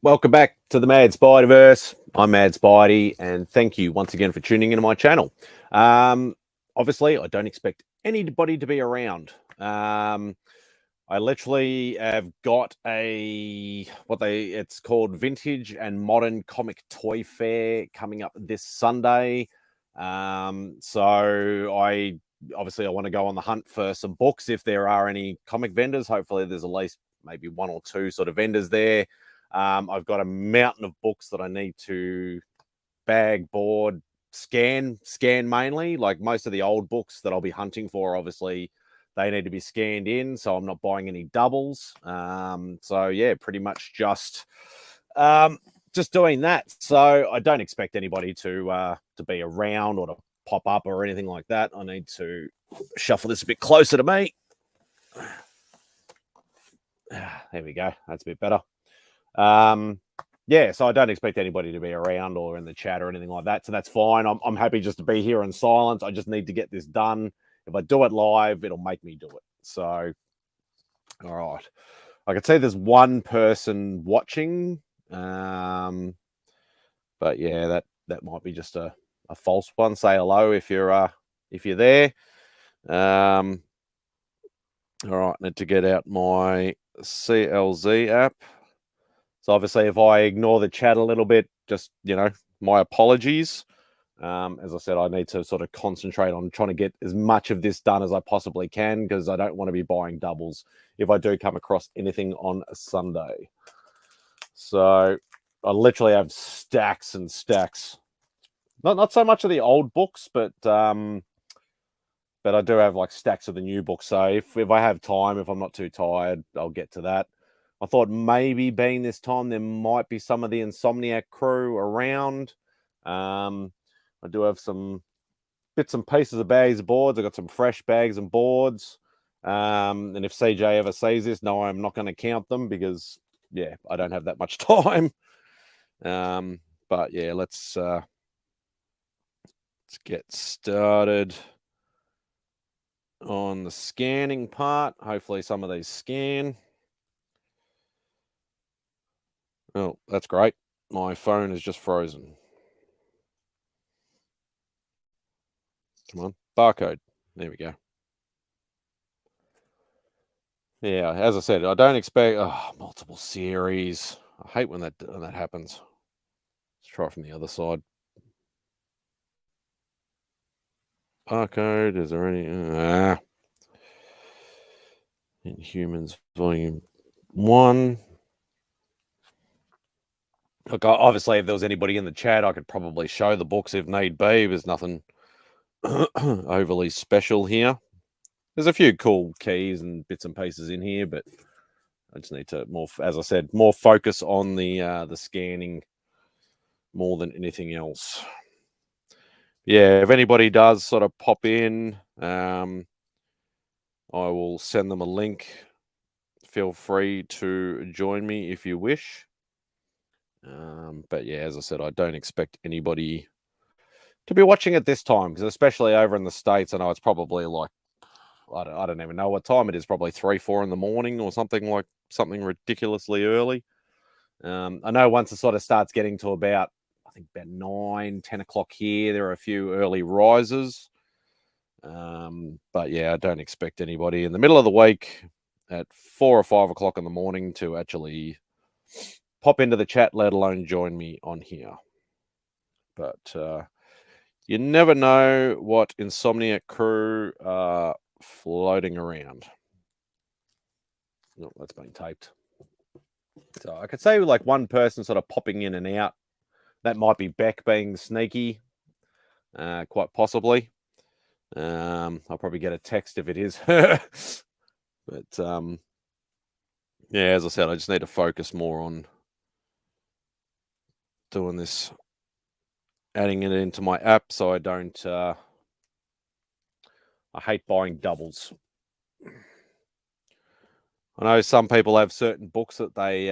Welcome back to the MadSpideyverse. I'm MadSpidey, and thank you once again for tuning into my channel. Obviously, I don't expect anybody to be around. I literally have got it's called Vintage and Modern Comic Toy Fair coming up this Sunday. So I want to go on the hunt for some books if there are any comic vendors. Hopefully, there's at least maybe one or two sort of vendors there. I've got a mountain of books that I need to bag, board, scan mainly. Like most of the old books that I'll be hunting for, obviously, they need to be scanned in, so I'm not buying any doubles. So yeah, pretty much just doing that. So I don't expect anybody to be around or to pop up or anything like that. I need to shuffle this a bit closer to me. There we go. That's a bit better. Yeah, so I don't expect anybody to be around or in the chat or anything like that. So that's fine. I'm happy just to be here in silence. I just need to get this done. If I do it live, it'll make me do it. So, all right. I can see there's one person watching. But yeah, that might be just a false one. Say hello if you're there. All right, need to get out my CLZ app. So obviously, if I ignore the chat a little bit, just, my apologies. As I said, I need to sort of concentrate on trying to get as much of this done as I possibly can, because I don't want to be buying doubles if I do come across anything on a Sunday. So I literally have stacks and stacks. Not so much of the old books, but I do have like stacks of the new books. So if I have time, if I'm not too tired, I'll get to that. I thought maybe being this time, there might be some of the Insomniac crew around. I do have some bits and pieces of bags of boards. I got some fresh bags and boards. And if CJ ever sees this, no, I'm not going to count them because, yeah, I don't have that much time. But yeah, let's get started on the scanning part. Hopefully some of these scan. Oh, that's great. My phone is just frozen. Come on, barcode. There we go. Yeah, as I said, I don't expect multiple series. I hate when that happens. Let's try from the other side. Barcode. Is there any? Inhumans Volume 1. Look, obviously, if there was anybody in the chat, I could probably show the books if need be. There's nothing overly special here. There's a few cool keys and bits and pieces in here, but I just need to as I said, more focus on the scanning more than anything else. Yeah, if anybody does sort of pop in, I will send them a link. Feel free to join me if you wish. But yeah, as I said, I don't expect anybody to be watching at this time, because especially over in the States, I know it's probably like, I don't even know what time it is, probably 3, 4 in the morning or something ridiculously early. I know once it sort of starts getting to about, I think about 9, 10 o'clock here, there are a few early risers. But yeah, I don't expect anybody in the middle of the week at 4 or 5 o'clock in the morning to actually pop into the chat, let alone join me on here. But you never know what Insomniac crew are floating around. Oh, that's been taped. So I could say like one person sort of popping in and out. That might be Beck being sneaky, quite possibly. I'll probably get a text if it is her. But yeah, as I said, I just need to focus more on doing this, adding it into my app so I don't. I hate buying doubles. I know some people have certain books that they.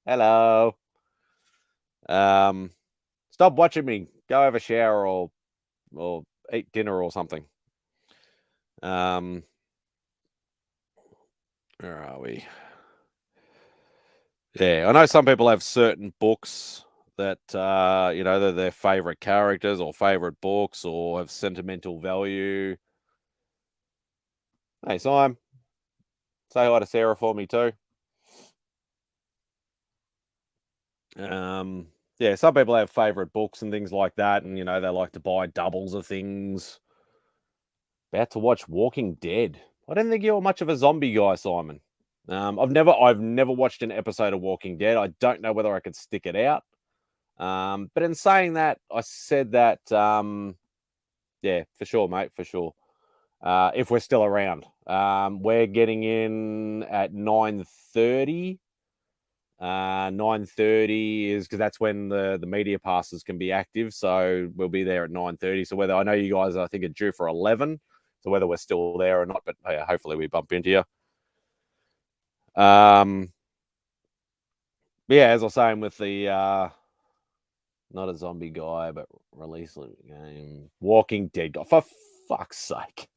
Hello. Stop watching me. Go have a shower or eat dinner or something. Where are we? Yeah, I know some people have certain books that they're their favorite characters or favorite books or have sentimental value. Hey, Simon, say hi to Sarah for me too. Yeah, some people have favorite books and things like that, and they like to buy doubles of things. About to watch Walking Dead. I didn't think you were much of a zombie guy, Simon. I've never watched an episode of Walking Dead. I don't know whether I could stick it out. But in saying that, I said that, yeah, for sure, mate, for sure. If we're still around, we're getting in at 9:30. 9:30 is because that's when the media passes can be active. So we'll be there at 9:30. So whether I know you guys, I think, are due for 11. So whether we're still there or not, but yeah, hopefully we bump into you. Yeah, as I was saying with the not a zombie guy, but release game, Walking Dead guy. For fuck's sake.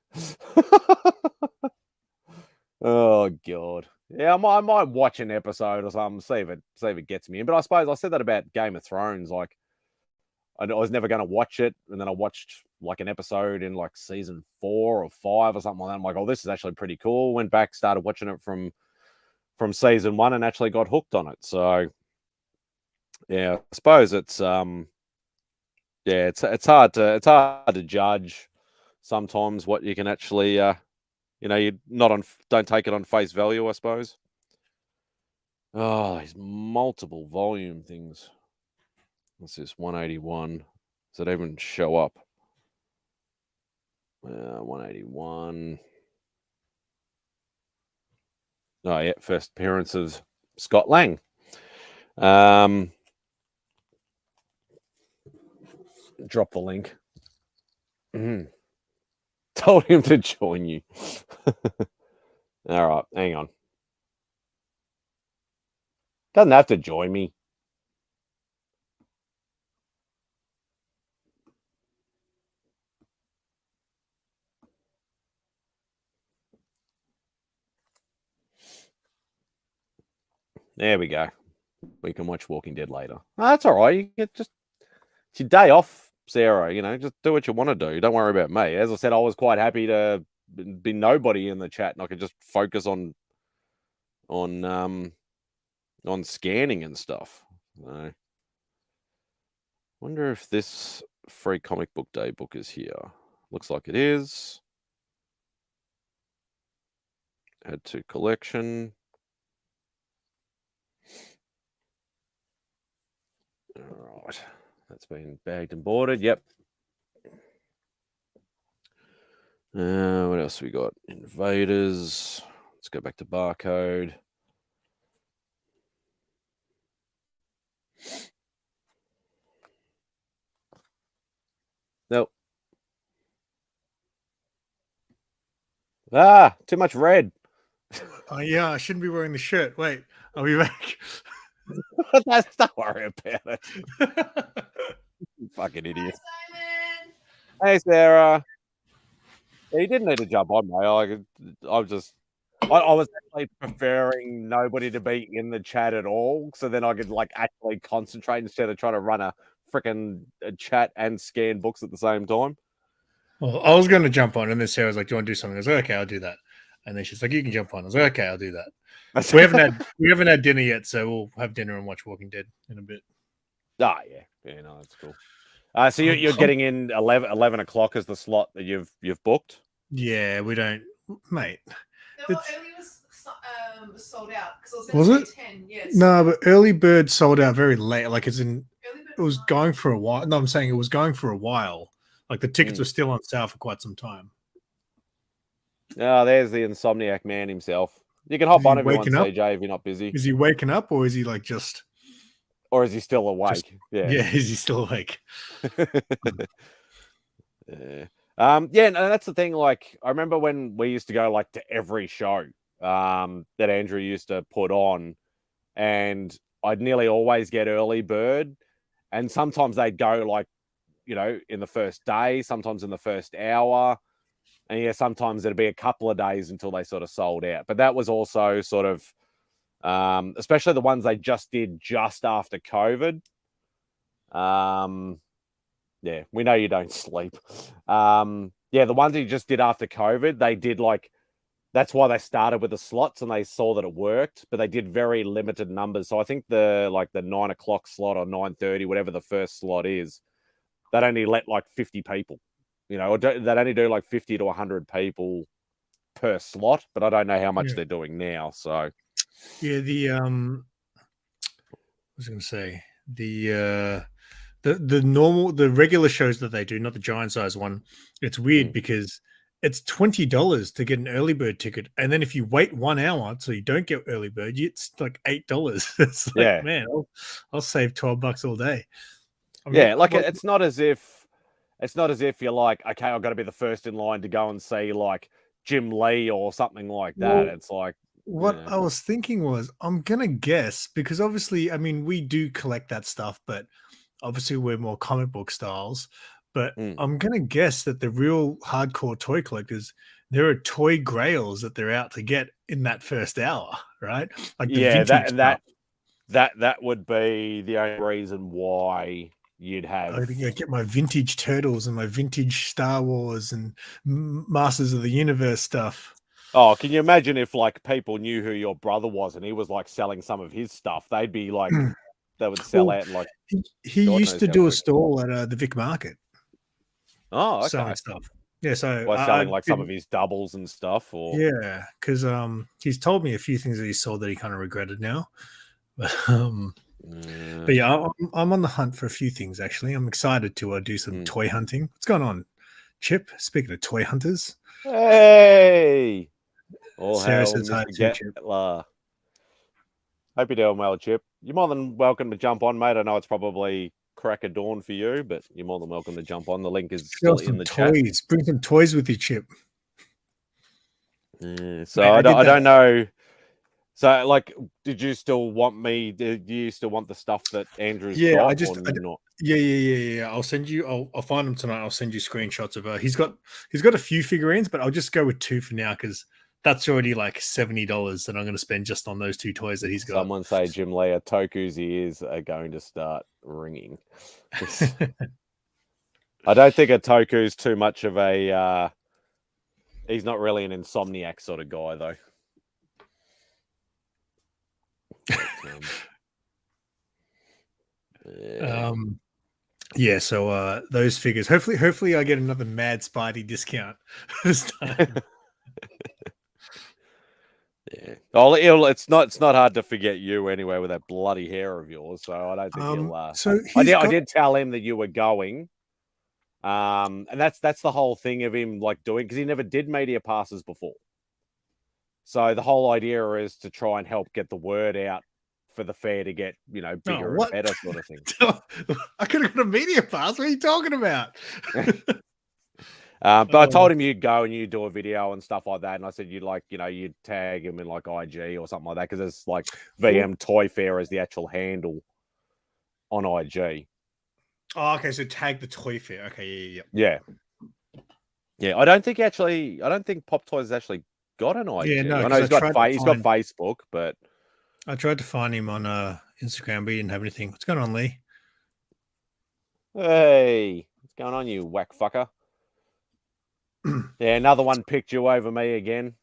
Oh god. Yeah, I might watch an episode or something, see if it gets me in. But I suppose I said that about Game of Thrones. Like I was never going to watch it, and then I watched like an episode in like season 4 or 5 or something like that. I'm like, oh, this is actually pretty cool. Went back, started watching it from season 1, and actually got hooked on it. So yeah, I suppose it's it's hard to judge sometimes what you can actually you don't take it on face value, I suppose. Oh, these multiple volume things. What's this? 181. Does it even show up? 181. Oh yeah, first appearance of Scott Lang. Drop the link. Told him to join you. All right, hang on. Doesn't have to join me. There we go. We can watch Walking Dead later. Oh, that's all right. You get it's your day off, Sarah. Just do what you want to do. Don't worry about me. As I said, I was quite happy to be nobody in the chat, and I could just focus on scanning and stuff. Wonder if this free comic book day book is here. Looks like it is. Add to collection. All right. That's been bagged and boarded. Yep. What else we got? Invaders. Let's go back to barcode. Nope. Too much red. Oh yeah, I shouldn't be wearing the shirt. Wait, I'll be back. Don't worry about it. You fucking idiot. Hi, hey, Sarah. Yeah, you didn't need to jump on, mate. I was actually preferring nobody to be in the chat at all, so then I could like actually concentrate instead of trying to run a freaking chat and scan books at the same time. Well, I was going to jump on, and then Sarah was like, "Do you want to do something?" I was like, "Okay, I'll do that." And then she's like, "You can jump on." I was like, "Okay, I'll do that." We haven't had dinner yet, so we'll have dinner and watch Walking Dead in a bit. Ah, yeah, no, that's cool. So you're getting in 11 o'clock as the slot that you've booked. Yeah, we don't, mate. No, early was sold out because I was going to say 10. Yes. No, but early bird sold out very late. Like it was going for a while. No, I'm saying it was going for a while. Like the tickets were still on sale for quite some time. Oh, there's the insomniac man himself. You can hop on if you want, CJ, if you're not busy. Is he waking up, or is he like just... Or is he still awake? Yeah, is he still awake? Yeah, no, that's the thing. Like, I remember when we used to go like to every show that Andrew used to put on, and I'd nearly always get early bird, and sometimes they'd go like, in the first day, sometimes in the first hour, and yeah, sometimes it'd be a couple of days until they sort of sold out. But that was also sort of especially the ones they just did just after COVID. Yeah, we know you don't sleep. Yeah, the ones he just did after COVID, they did like, that's why they started with the slots and they saw that it worked, but they did very limited numbers. So I think the 9 o'clock slot or 9:30, whatever the first slot is, they'd only let like 50 people, or they'd only do like 50 to 100 people per slot, but I don't know how much they're doing now. So yeah, I was going to say the regular shows that they do, not the giant size one. It's weird because it's $20 to get an early bird ticket, and then if you wait 1 hour so you don't get early bird, it's like $8. It's like, man, I'll save $12 all day. It's not as if you're like, okay, I've got to be the first in line to go and see like Jim Lee or something like that. Well, it's like, what I was thinking was, I'm gonna guess, because obviously, I mean, we do collect that stuff, but obviously we're more comic book styles. But I'm gonna guess that the real hardcore toy collectors, there are toy grails that they're out to get in that first hour, right? Like that would be the only reason why you'd have. I think I get my vintage Turtles and my vintage Star Wars and Masters of the Universe stuff. Oh, can you imagine if like people knew who your brother was and he was like selling some of his stuff? They'd be like, they would sell out like. He used to do a stall at the Vic Market. Oh, okay. Selling stuff. Yeah, so by selling like some of his doubles and stuff, or yeah, because he's told me a few things that he sold that he kind of regretted now. But yeah, I'm on the hunt for a few things actually. I'm excited to do some toy hunting. What's going on, Chip? Speaking of toy hunters, hey, all Sarah hail says hi Mr. to Chip. Hope you're doing well, Chip. You're more than welcome to jump on, mate. I know it's probably crack of dawn for you, but you're more than welcome to jump on. The link is still in the chat. Bring some toys with you, Chip. Yeah, so man, I don't know. So, like, did you still want me? Do you still want the stuff that Andrew's got? Yeah. I'll send you. I'll find them tonight. I'll send you screenshots of. He's got a few figurines, but I'll just go with 2 for now because that's already like $70 that I'm going to spend just on those 2 toys that he's got. Someone say Jim Leah Toku's ears are going to start ringing. I don't think a Toku's too much of a. He's not really an insomniac sort of guy, though. Yeah. So those figures. Hopefully, I get another MadSpidey discount this time. Yeah. Oh, it's not hard to forget you anyway with that bloody hair of yours. So I don't think he'll. So I did tell him that you were going. And that's the whole thing of him like doing, because he never did media passes before. So the whole idea is to try and help get the word out for the fair to get, bigger and better sort of thing. I could have got a media pass. What are you talking about? But I told him you'd go and you'd do a video and stuff like that. And I said you'd you'd tag him in like IG or something like that, because there's like VM Toy Fair as the actual handle on IG. Oh, okay. So tag the Toy Fair. Okay, yeah. I don't think Pop Toys has actually got an IG. Yeah, no, I know he's got Facebook, but I tried to find him on Instagram, but he didn't have anything. What's going on, Lee? Hey, what's going on, you whack fucker? Yeah, another one picked you over me again.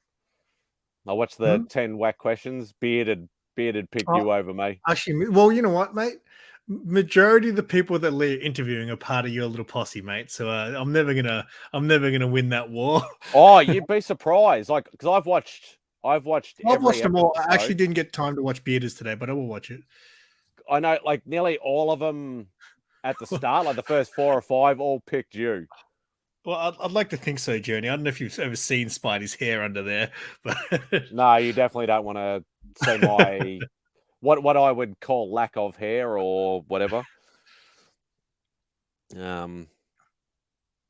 I watched the 10 whack questions. Bearded picked you over me. Actually, well, you know what, mate? Majority of the people that Lee are interviewing are part of your little posse, mate. So I'm never gonna win that war. Oh, you'd be surprised, like, because I've watched them all. I actually didn't get time to watch Bearders today, but I will watch it. I know, like, nearly all of them at the start, like the first 4 or 5, all picked you. Well, I'd like to think so, Journey. I don't know if you've ever seen Spidey's hair under there, but no, you definitely don't want to see my what I would call lack of hair or whatever. But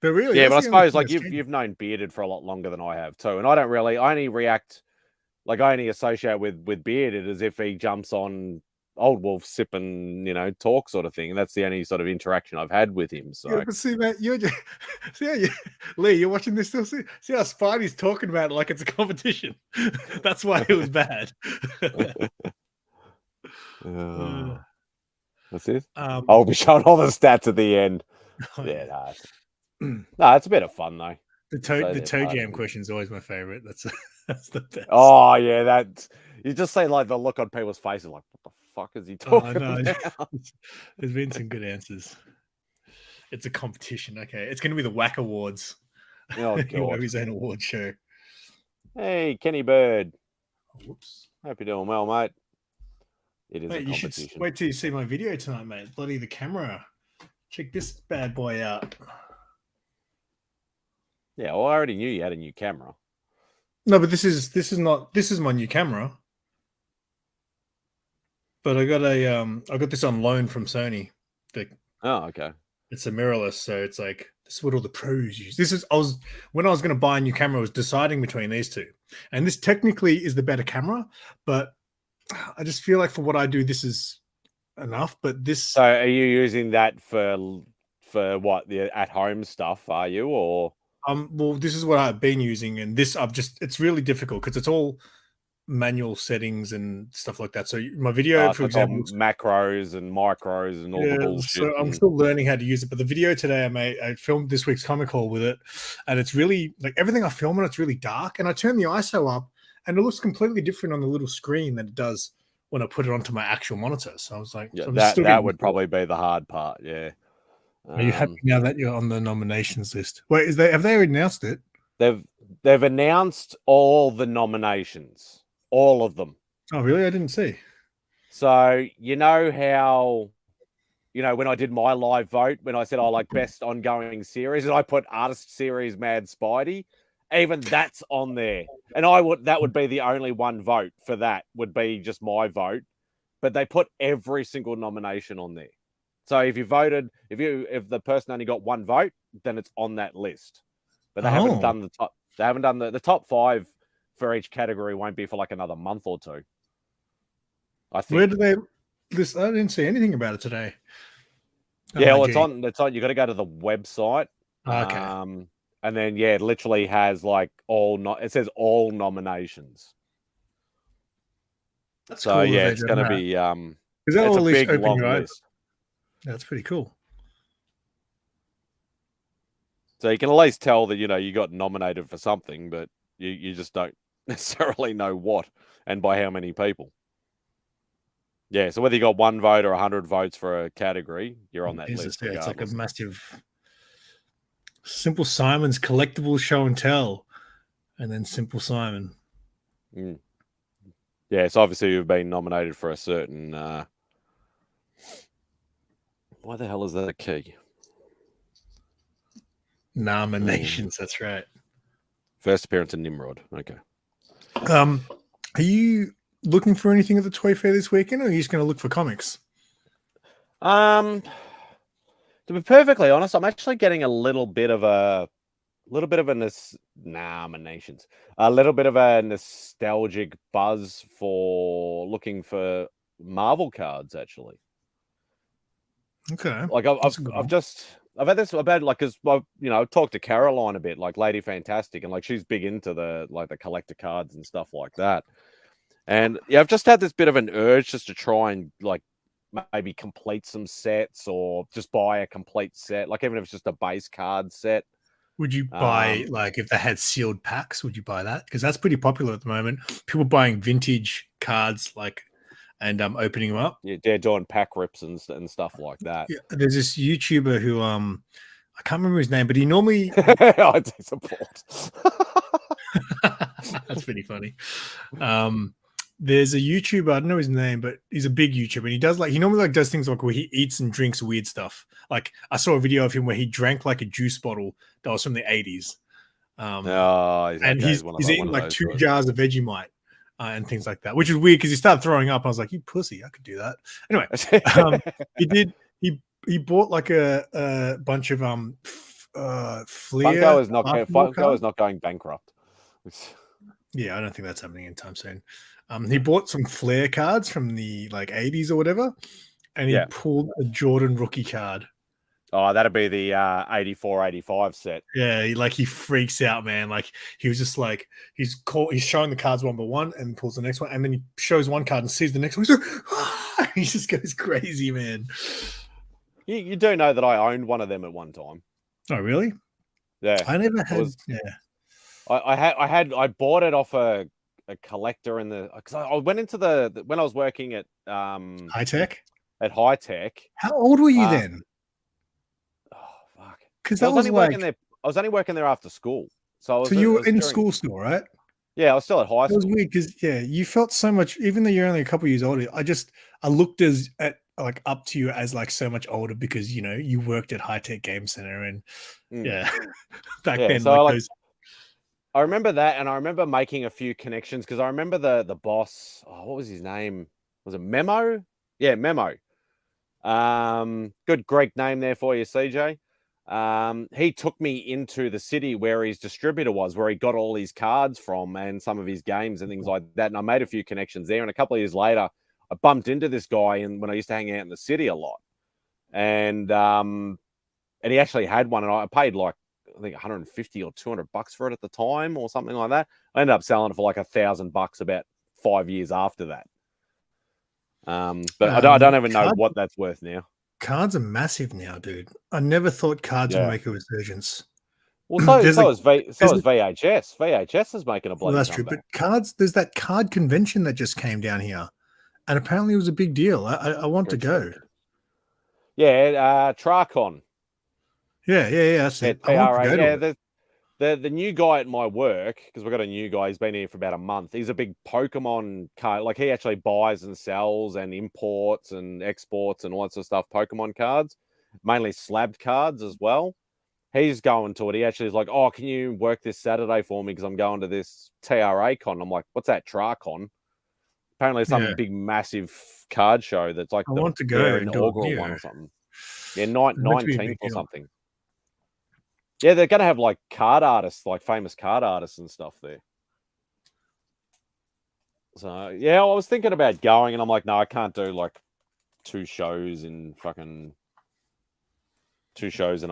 really, yeah, but I suppose like you've known Bearded for a lot longer than I have too, and I only associate with Bearded as if he jumps on Old Wolf sip and talk sort of thing, and that's the only sort of interaction I've had with him. So yeah, but see, mate, Lee, you're watching this still. See how Spidey's talking about it like it's a competition. That's why it was bad. What's this? I'll be showing all the stats at the end. Oh, yeah, no, it's a bit of fun though. The toe jam question is always my favorite. That's the best. Oh yeah, that you just say like the look on people's faces, like what the fuck is he talking about? There's been some good answers. It's a competition. Okay, it's going to be the Whack Awards. Oh god, his own award show. Hey, Kenny Bird. Oh, whoops. Hope you're doing well, mate. It is Mate, a competition. You should wait till you see my video tonight, mate. Bloody the camera. Check this bad boy out. Yeah, well, I already knew you had a new camera. No, but this is my new camera. But I got this on loan from Sony. Oh, okay. It's a mirrorless, so it's like this is what all the pros use. When I was going to buy a new camera, I was deciding between these two, and this technically is the better camera, but I just feel like for what I do, this is enough. But this. So, are you using that for what, the at home stuff? Are you or? Well, this is what I've been using, and it's really difficult because it's all manual settings and stuff like that. So my video, for example, macros and micros and all the bullshit. So I'm still learning how to use it. But the video today I filmed this week's comic haul with it, and it's really like everything I film on it's really dark. And I turn the ISO up, and it looks completely different on the little screen than it does when I put it onto my actual monitor. So I was like, yeah, that would probably be the hard part. Yeah. Are you happy now that you're on the nominations list? Wait, have they already announced it? They've announced all the nominations, all of them. Oh, really? I didn't see. So you know how, when I did my live vote, when I said I like best ongoing series, and I put artist series MadSpidey, even that's on there, and that would be the only one vote for that would be just my vote, but they put every single nomination on there. So if you voted, if the person only got one vote, then it's on that list. But they haven't done the top. They haven't done the top 5 for each category. Won't be for like another month or two. I think. Where do they? This I didn't see anything about it today. Yeah, well, it's on. You got to go to the website. Okay. And then it literally has like it says all nominations. That's so cool. Yeah, it's going to be is that it's a big long list. That's pretty cool. So you can at least tell that, you got nominated for something, but you just don't necessarily know what and by how many people. Yeah, so whether you got 1 vote or 100 votes for a category, you're on that list. Yeah, it's like a massive Simple Simon's collectible show and tell, and then Simple Simon. Yeah, so obviously you've been nominated for a certain... Why the hell is that a key? Nominations, that's right. First appearance in Nimrod. Okay. Are you looking for anything at the Toy Fair this weekend, or are you just going to look for comics? To be perfectly honest, I'm actually getting a little bit of a nostalgic buzz for looking for Marvel cards, actually. Okay. Like I've had this about like, because I've talked to Caroline a bit, like Lady Fantastic, and like she's big into the collector cards and stuff like that. And yeah, I've just had this bit of an urge just to try and like maybe complete some sets or just buy a complete set, like even if it's just a base card set. Would you buy like if they had sealed packs? Would you buy that? Because that's pretty popular at the moment. People buying vintage cards and opening them up. Yeah, they're doing pack rips and stuff like that. Yeah, there's this YouTuber who I can't remember his name, but he normally I do support. That's pretty funny. There's a YouTuber, I don't know his name, but he's a big YouTuber, and he normally does things like where he eats and drinks weird stuff. Like I saw a video of him where he drank like a juice bottle that was from the 80s. He's eating like 2 jars of Vegemite. And things like that, which is weird because he started throwing up. I was like, "You pussy, I could do that." Anyway, he bought like a bunch of Fleer. Funko is not going bankrupt. Yeah, I don't think that's happening anytime soon. He bought some Flair cards from the like 80s or whatever, and he pulled a Jordan rookie card. Oh, that'd be the 84-85 set. Yeah, he freaks out, man. Like he was just like he's showing the cards one by one and pulls the next one, and then he shows one card and sees the next one. He's like, he just goes crazy, man. You do know that I owned one of them at one time. Oh, really? Yeah. I never had. I bought it off a collector in the because I went into when I was working at High Tech. At High Tech. How old were you then? Oh fuck! Because I that was was only like working there. I was only working there after school, so you were in school still, right? Yeah, I was still at high It school. was weird because you felt so much, even though you're only a couple years older. I looked like up to you as like so much older because you worked at High Tech Game Center and back then. So I remember that, and I remember making a few connections because I remember the boss. Oh, what was his name? Was it Memo? Yeah, Memo. Good Greek name there for you, CJ. He took me into the city where his distributor was, where he got all his cards from and some of his games and things like that. And I made a few connections there. And a couple of years later, I bumped into this guy and when I used to hang out in the city a lot. And he actually had one, and I paid like I think 150 or 200 bucks for it at the time or something like that. I ended up selling it for like $1,000 about 5 years after that. But I don't even know what that's worth now. Cards are massive now, dude. I never thought cards would make a resurgence. Well, so is VHS. VHS is making a bloody that's comeback. True, but cards. There's that card convention that just came down here, and apparently it was a big deal. I want to go. Yeah, Tracon. Yeah, that's it. The new guy at my work, because we've got a new guy, he's been here for about a month. He's a big Pokemon card. Like he actually buys and sells and imports and exports and all that sort of stuff. Pokemon cards, mainly slabbed cards as well. He's going to it. He actually is like, "Oh, can you work this Saturday for me? Because I'm going to this TRA con." I'm like, "What's that Tracon?" Apparently, some big massive card show that's like I want to go inaugural one or something. Yeah, 19th or something. Yeah, they're going to have like card artists, like famous card artists and stuff there. So, yeah, I was thinking about going and I'm like, no, I can't do like 2 shows in a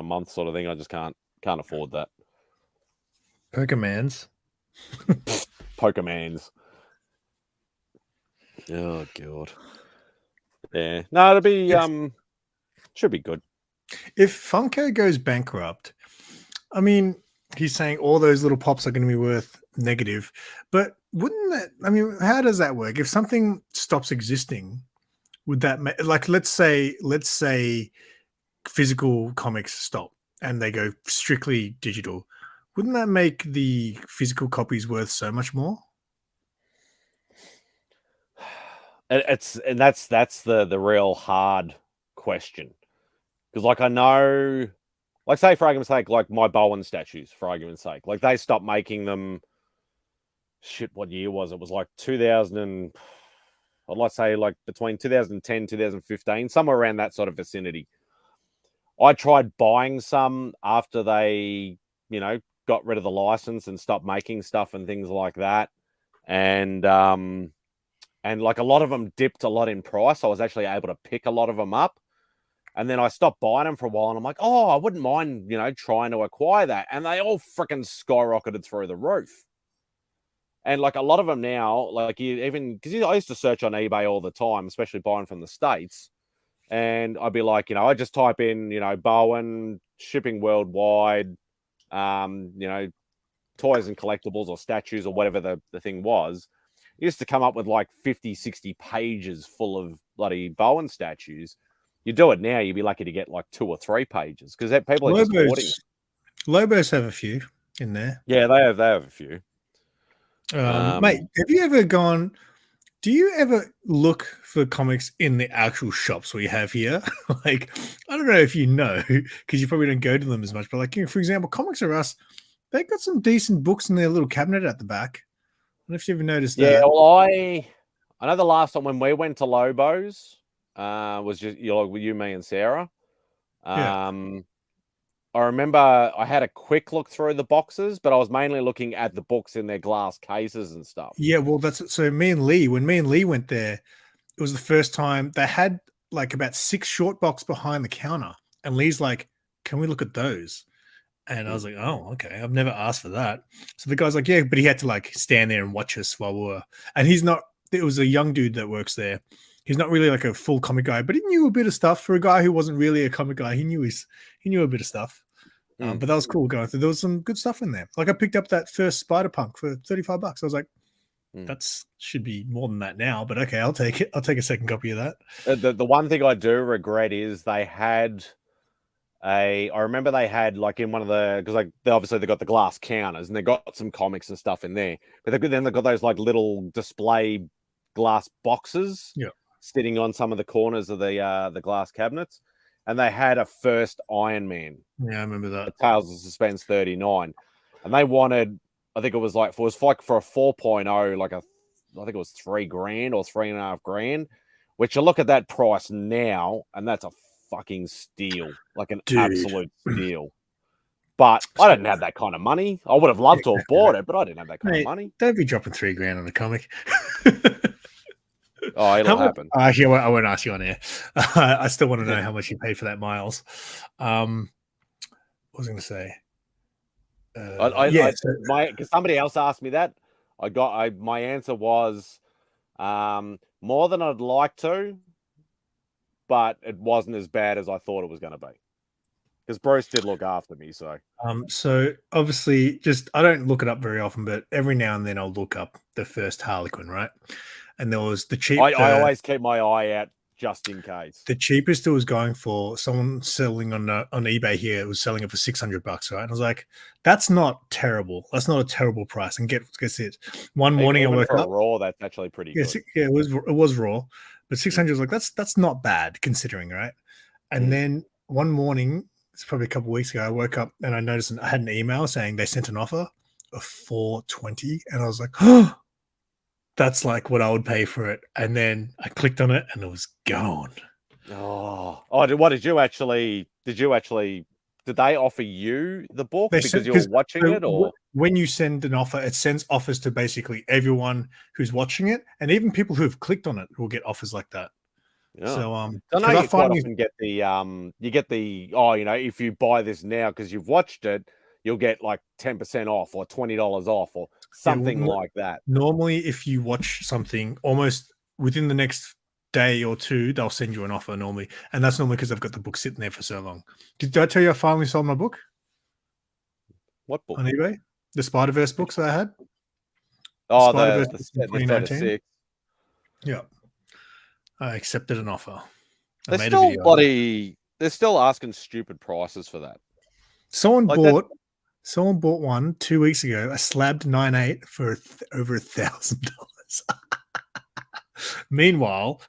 month sort of thing. I just can't afford that. Pokemans. Pokemans. Oh, God. Yeah. No, it'll be, should be good. If Funko goes bankrupt, I mean, he's saying all those little pops are going to be worth negative, but wouldn't that? I mean, how does that work? If something stops existing, would that like let's say physical comics stop and they go strictly digital? Wouldn't that make the physical copies worth so much more? That's the real hard question because, like, I know. Like, say, for argument's sake, like my Bowen statues, for argument's sake. Like, they stopped making them, what year was it? It was like 2000 and, I'd like to say, like, between 2010, 2015, somewhere around that sort of vicinity. I tried buying some after they, got rid of the license and stopped making stuff and things like that. And like, a lot of them dipped a lot in price. I was actually able to pick a lot of them up. And then I stopped buying them for a while, and I'm like, oh, I wouldn't mind, trying to acquire that. And they all freaking skyrocketed through the roof. And like a lot of them now, like because I used to search on eBay all the time, especially buying from the States. And I'd be like, I just type in, Bowen, shipping worldwide, toys and collectibles or statues or whatever the thing was. It used to come up with like 50, 60 pages full of bloody Bowen statues. You do it now, you'd be lucky to get like 2 or 3 pages because people are just hoarding. Lobos have a few in there. Yeah, they have a few. Mate, have you ever gone? Do you ever look for comics in the actual shops we have here? Like, I don't know if you know because you probably don't go to them as much. But like, for example, Comics R Us, they got some decent books in their little cabinet at the back. I don't know if you ever noticed that. Yeah, well, I know the last time when we went to Lobos. Was just you, me, and Sarah. I remember I had a quick look through the boxes, but I was mainly looking at the books in their glass cases and stuff. Yeah, well, that's it. So when me and Lee went there, it was the first time they had like about 6 short box behind the counter, and Lee's like, "Can we look at those?" And I was like, "Oh, okay. I've never asked for that." So the guy's like, "Yeah," but he had to like stand there and watch us while we were. And he's not. It was a young dude that works there. he's not really like a full comic guy, but he knew a bit of stuff. For a guy who wasn't really a comic guy, he knew a bit of stuff. But that was cool going through. There was some good stuff in there. Like I picked up that first Spider-Punk for $35. I was like, that's should be more than that now, but okay, I'll take it. I'll take a second copy of that. The one thing I do regret is they had I remember they had like in one of the, because like they obviously they got the glass counters and they got some comics and stuff in there, but then they got those like little display glass boxes sitting on some of the corners of the glass cabinets, and they had a first Iron Man. Yeah, I remember that. Tales of Suspense 39, and they wanted, I think it was like for a 4.0, like I think it was $3,000 or $3,500, which you look at that price now, and that's a fucking steal, like an absolute steal. But I didn't have that kind of money. I would have loved to have bought it, but I didn't have that kind of money. Don't be dropping $3,000 on a comic. Oh, it'll happen. Actually, I won't ask you on air. I still want to know how much you paid for that, Miles. What was I going to say? Because somebody else asked me that. My answer was more than I'd like to, but it wasn't as bad as I thought it was going to be. Because Bruce did look after me, so. So obviously, I don't look it up very often, but every now and then I'll look up the first Harlequin, right? And there was the cheap. I always keep my eye out just in case. The cheapest it was going for, someone selling on eBay here, it was selling it for $600, right? And I was like, that's not terrible. That's not a terrible price. And guess it. One morning I woke up raw. That's actually pretty good. Yeah, it was raw, but 600 was like that's not bad considering, right? And then one morning, it's probably a couple of weeks ago, I woke up and I noticed I had an email saying they sent an offer of $420, and I was like, oh, that's like what I would pay for it. And then I clicked on it and it was gone. Oh, what did you actually? Did they offer you the book because you were watching it, or when you send an offer, it sends offers to basically everyone who's watching it, and even people who have clicked on it will get offers like that. Yeah. So I know you quite often get the if you buy this now because you've watched it, you'll get like 10% off or $20 off or something like that. Normally, if you watch something, almost within the next day or two, they'll send you an offer normally, and that's normally because I've got the book sitting there for so long. Did I tell you I finally sold my book? What book? On eBay? The Spider-Verse books I had. Oh, the 2019. Yeah, I accepted an offer. They're still asking stupid prices for that. Someone bought one 2 weeks ago, a slabbed 9.8 for over $1,000. Meanwhile,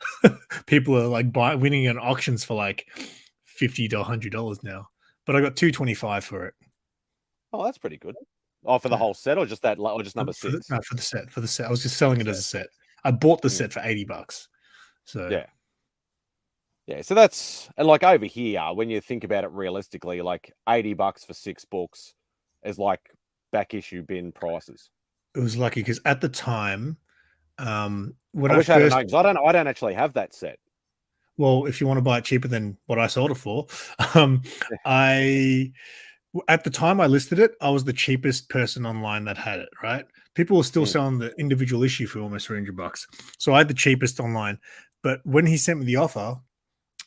people are like winning at auctions for like $50 to $100 now. But I got $225 for it. Oh, that's pretty good. Oh, for the whole set, or just number 6? No, for the set. For the set, I was just selling it as a set. I bought the set for $80. So yeah. So that's, and like over here, when you think about it realistically, like $80 for 6 books is like back issue bin prices. It was lucky because at the time, when I wish I had known, because I don't actually have that set. Well, if you want to buy it cheaper than what I sold it for, at the time I listed it, I was the cheapest person online that had it, right? People were still selling the individual issue for almost $300. So I had the cheapest online. But when he sent me the offer,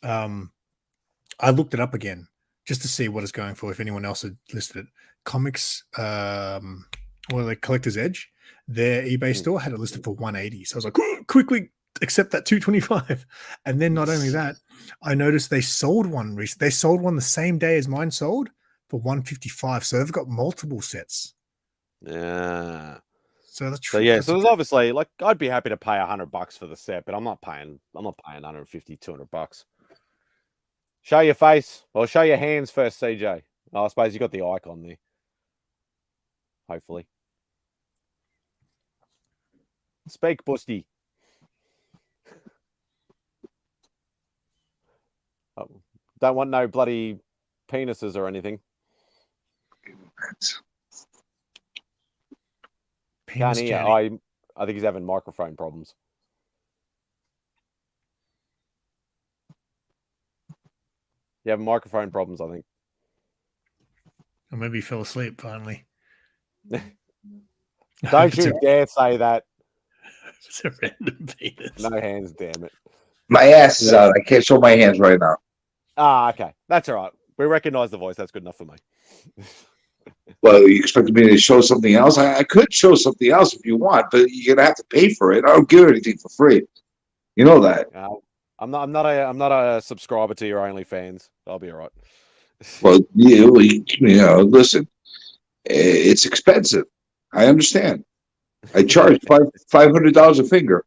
I looked it up again just to see what it's going for, if anyone else had listed it. Comics, the Collector's Edge, their eBay store had it listed for $180. So I was like, quickly accept that $225. And then not only that, I noticed they sold one recently. They sold one the same day as mine sold for $155. So they've got multiple sets. Yeah. So that's true. So there's obviously, like, I'd be happy to pay $100 for the set, but I'm not paying $150, $200. Show your face. Well, show your hands first, CJ. Oh, I suppose you got the icon there. Hopefully. Speak, Busty. Oh, don't want no bloody penises or anything. Can't hear. I think he's having microphone problems. You have microphone problems, I think. Or maybe he fell asleep finally. Don't you dare say that. It's a random penis. No hands, damn it. My ass is out. I can't show my hands right now. Ah, okay. That's all right. We recognize the voice. That's good enough for me. Well, you expect me to show something else? I could show something else if you want, but you're gonna have to pay for it. I don't give anything for free. You know that. I'm not a subscriber to your OnlyFans. I'll be all right. Well, listen, it's expensive. I understand. I charge $500 a finger.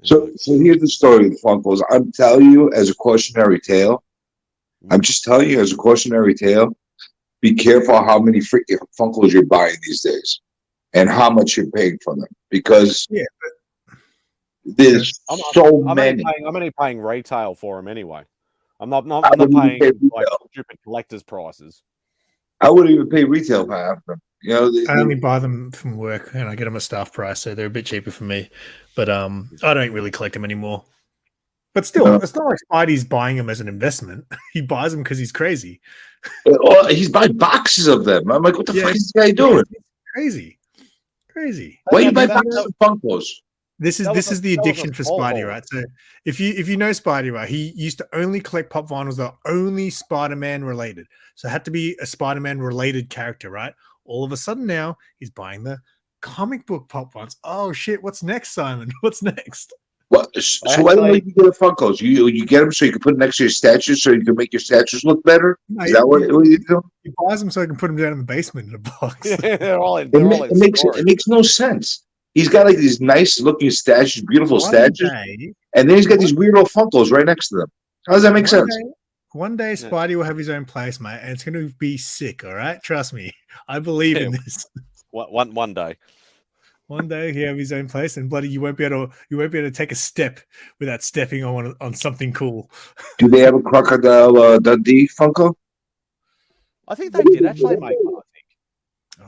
So here's the story of the Funkos. I'm telling you as a cautionary tale. I'm just telling you as a cautionary tale. Be careful how many freaking Funkos you're buying these days, and how much you're paying for them, because there's so many. I'm only paying retail for them anyway. I'm not paying like stupid collector's prices. I wouldn't even pay retail for half of them. You know, I only buy them from work, and I get them a staff price, so they're a bit cheaper for me. But I don't really collect them anymore. But still, it's not like Spidey's buying them as an investment. He buys them because he's crazy. He's buying boxes of them. I'm like, what the fuck is this guy doing? Crazy. Why you buy boxes of Funkos? This is the addiction for Spidey, right? So if you know Spidey, right, he used to only collect pop vinyls that are only Spider-Man related. So it had to be a Spider-Man related character, right? All of a sudden now he's buying the comic book pop ones. Oh shit! What's next, Simon? What's next? Well, so why don't you get a Funkos? You get them so you can put them next to your statues, so you can make your statues look better. Is that what you do? He buys them so I can put them down in the basement in a box. It makes no sense. He's got like these nice looking statues, beautiful statues, and then he's got these weirdo Funkos right next to them. How does that make sense? One day Spidey will have his own place, mate, and it's going to be sick. All right, trust me. I believe in this. One day. One day he have his own place, and bloody, you won't be able to take a step without stepping on something cool. Do they have a Crocodile Dundee Funko? I think they did actually make one. I think.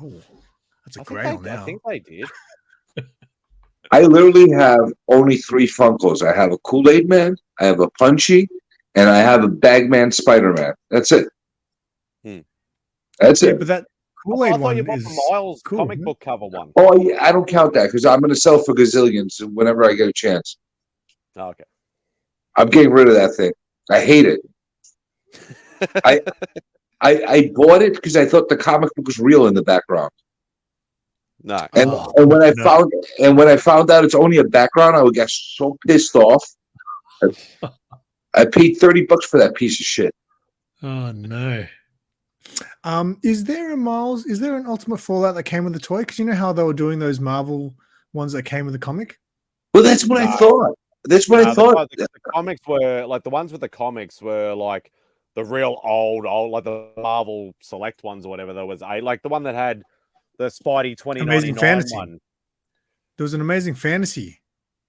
Oh, that's a great one. Now I think they did. I literally have only 3 Funkos. I have a Kool-Aid Man, I have a Punchy, and I have a Bagman Spider-Man. That's it. That's it. But that Kool-Aid one is the Miles cool, comic book cover one. Oh, yeah, I don't count that because I'm going to sell for gazillions whenever I get a chance. Oh, okay. I'm getting rid of that thing. I hate it. I bought it because I thought the comic book was real in the background. No. And when I found out it's only a background, I would get so pissed off. I paid $30 for that piece of shit. Oh no. Is there an Ultimate Fallout that came with the toy? Because you know how they were doing those Marvel ones that came with the comic? Well, that's what I thought. That's what I thought. The comics were like the ones with the comics were like the real old, like the Marvel Select ones or whatever. There was like the one that had the Spidey 2099 one. There was an Amazing Fantasy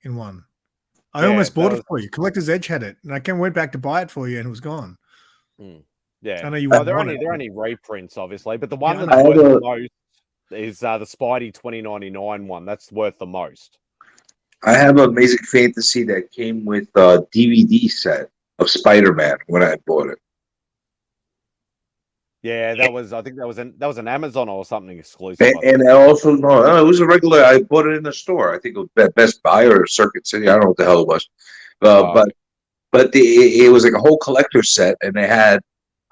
in one. I almost bought it for you. Collector's Edge had it, and I went back to buy it for you, and it was gone. Yeah, I know you. They're only reprints, obviously, but the one that's worth the most is the Spidey 2099 one. That's worth the most. I have an Amazing Fantasy that came with a DVD set of Spider-Man when I bought it. Yeah, I think that was an Amazon or something exclusive. And I also it was a regular. I bought it in the store. I think it was Best Buy or Circuit City. I don't know what the hell it was, but it was like a whole collector set, and they had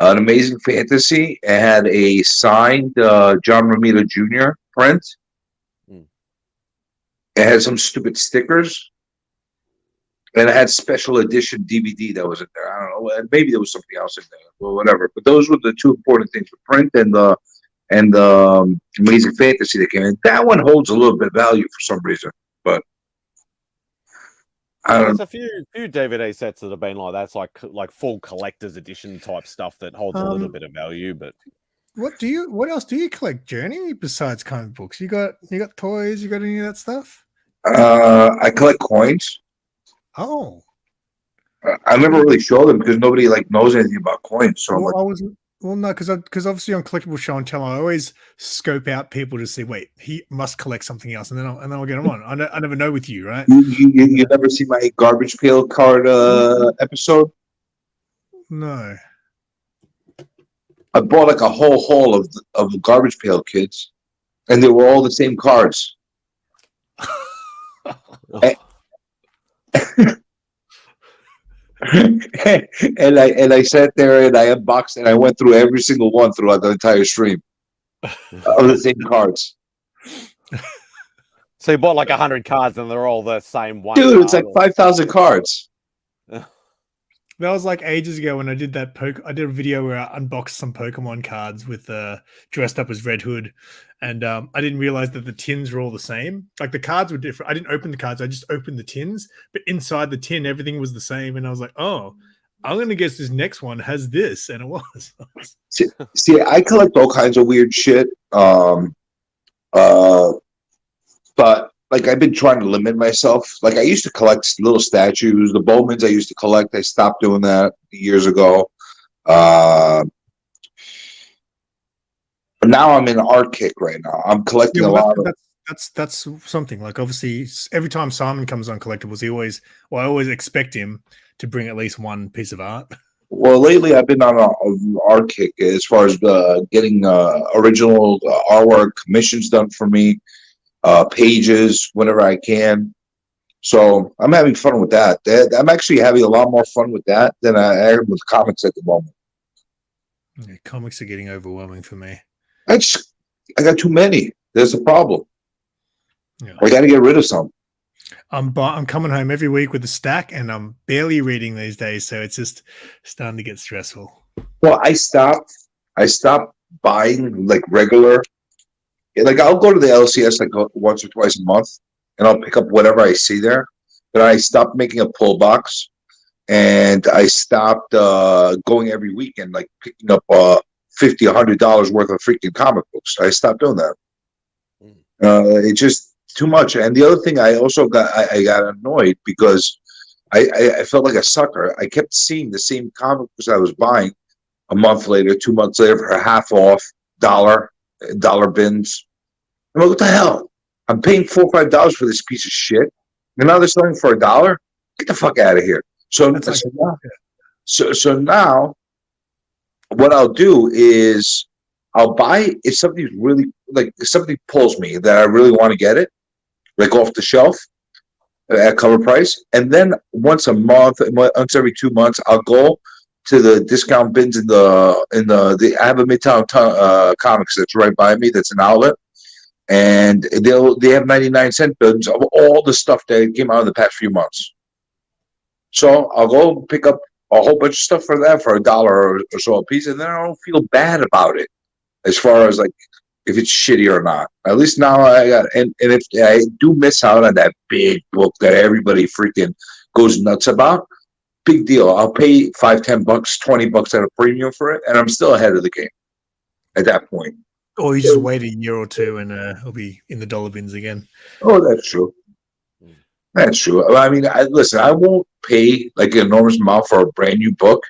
an Amazing Fantasy. It had a signed John Romita Jr. print. It had some stupid stickers. And it had special edition DVD that was in there. I don't know. And maybe there was something else in there. Well, whatever. But those were the 2 important things: the print and the Amazing Fantasy that came in. That one holds a little bit of value for some reason. But there's a few DVD sets that have been like that. It's like full collector's edition type stuff that holds a little bit of value. But what else do you collect, Journey, besides comic books? You got toys? You got any of that stuff? I collect coins. Oh, I never really show them because nobody knows anything about coins. So no, because obviously on Collectible Show and Tell, I always scope out people to see. Wait, he must collect something else, and then I'll get them on. I never know with you, right? You never see my garbage pail card episode? No. I bought like a whole haul of garbage pail kids, and they were all the same cards. Oh, and I sat there and I unboxed and I went through every single one throughout the entire stream of the same cards. so you bought like 100 cards and they're all the same one. Dude, it's card, like 5,000 cards. That was like ages ago when I did that I did a video where I unboxed some Pokemon cards with dressed up as Red Hood, and I didn't realize that the tins were all the same. Like the cards were different. I didn't open the cards; I just opened the tins. But inside the tin, everything was the same, and I was like, "Oh, I'm gonna guess this next one has this," and it was. See, I collect all kinds of weird shit. But like I've been trying to limit myself. Like I used to collect little statues, the Bowmans I used to collect. I stopped doing that years ago. But now I'm in an art kick right now. I'm collecting a lot of. That's something. Like obviously, every time Simon comes on collectibles, I always expect him to bring at least one piece of art. Well, lately I've been on an art kick as far as getting original artwork commissions done for me. Pages whenever I can. So I'm having fun with that. I'm actually having a lot more fun with that than I am with comics at the moment. Yeah, comics are getting overwhelming for me. I got too many. There's a problem. Yeah. I got to get rid of some. I'm coming home every week with a stack, and I'm barely reading these days, so it's just starting to get stressful. Well, I stopped buying like regular. Like I'll go to the LCS like once or twice a month, and I'll pick up whatever I see there. But I stopped making a pull box, and I stopped going every weekend, like picking up $50, $100 worth of freaking comic books. I stopped doing that. It's just too much. And the other thing, I got annoyed because I felt like a sucker. I kept seeing the same comic books I was buying a month later, 2 months later for half off, dollar bins. I'm like, what the hell? I'm paying $4 or $5 for this piece of shit, and now they're selling for $1. Get the fuck out of here! So now, what I'll do is I'll buy if something's really like if something pulls me that I really want to get it, like off the shelf at cover price, and then once a month, once every 2 months, I'll go to the discount bins in the I have a Midtown Comics that's right by me. That's an outlet, and they have 99-cent bins of all the stuff that came out in the past few months. So I'll go pick up a whole bunch of stuff for that for $1 or so a piece, and then I don't feel bad about it as far as like if it's shitty or not. At least now I got and if I do miss out on that big book that everybody freaking goes nuts about. Big deal. I'll pay $5, $10, $20 at a premium for it, and I'm still ahead of the game at that point. Or you just wait a year or two, and it'll be in the dollar bins again. Oh, that's true. That's true. I mean, listen. I won't pay like an enormous amount for a brand new book,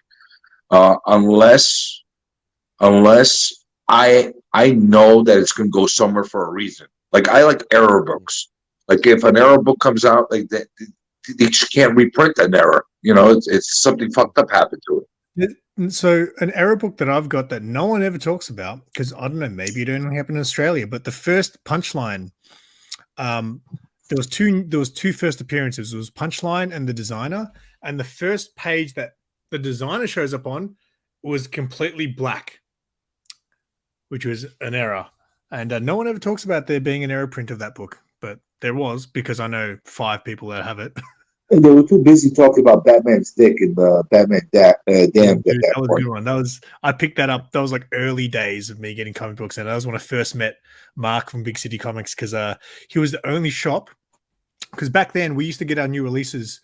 unless I know that it's going to go somewhere for a reason. Like I like error books. Like if an error book comes out, like that. They just can't reprint an error. You know, it's something fucked up happened to it. So an error book that I've got that no one ever talks about, because I don't know, maybe it only happened in Australia, but the first Punchline, there was two first appearances. It was Punchline and the designer, and the first page that the designer shows up on was completely black, which was an error. And no one ever talks about there being an error print of that book, but there was, because I know 5 people that have it. And they were too busy talking about Batman's dick and Batman Damn. That was a good one. I picked that up. That was like early days of me getting comic books, and that was when I first met Mark from Big City Comics, because he was the only shop. Because back then we used to get our new releases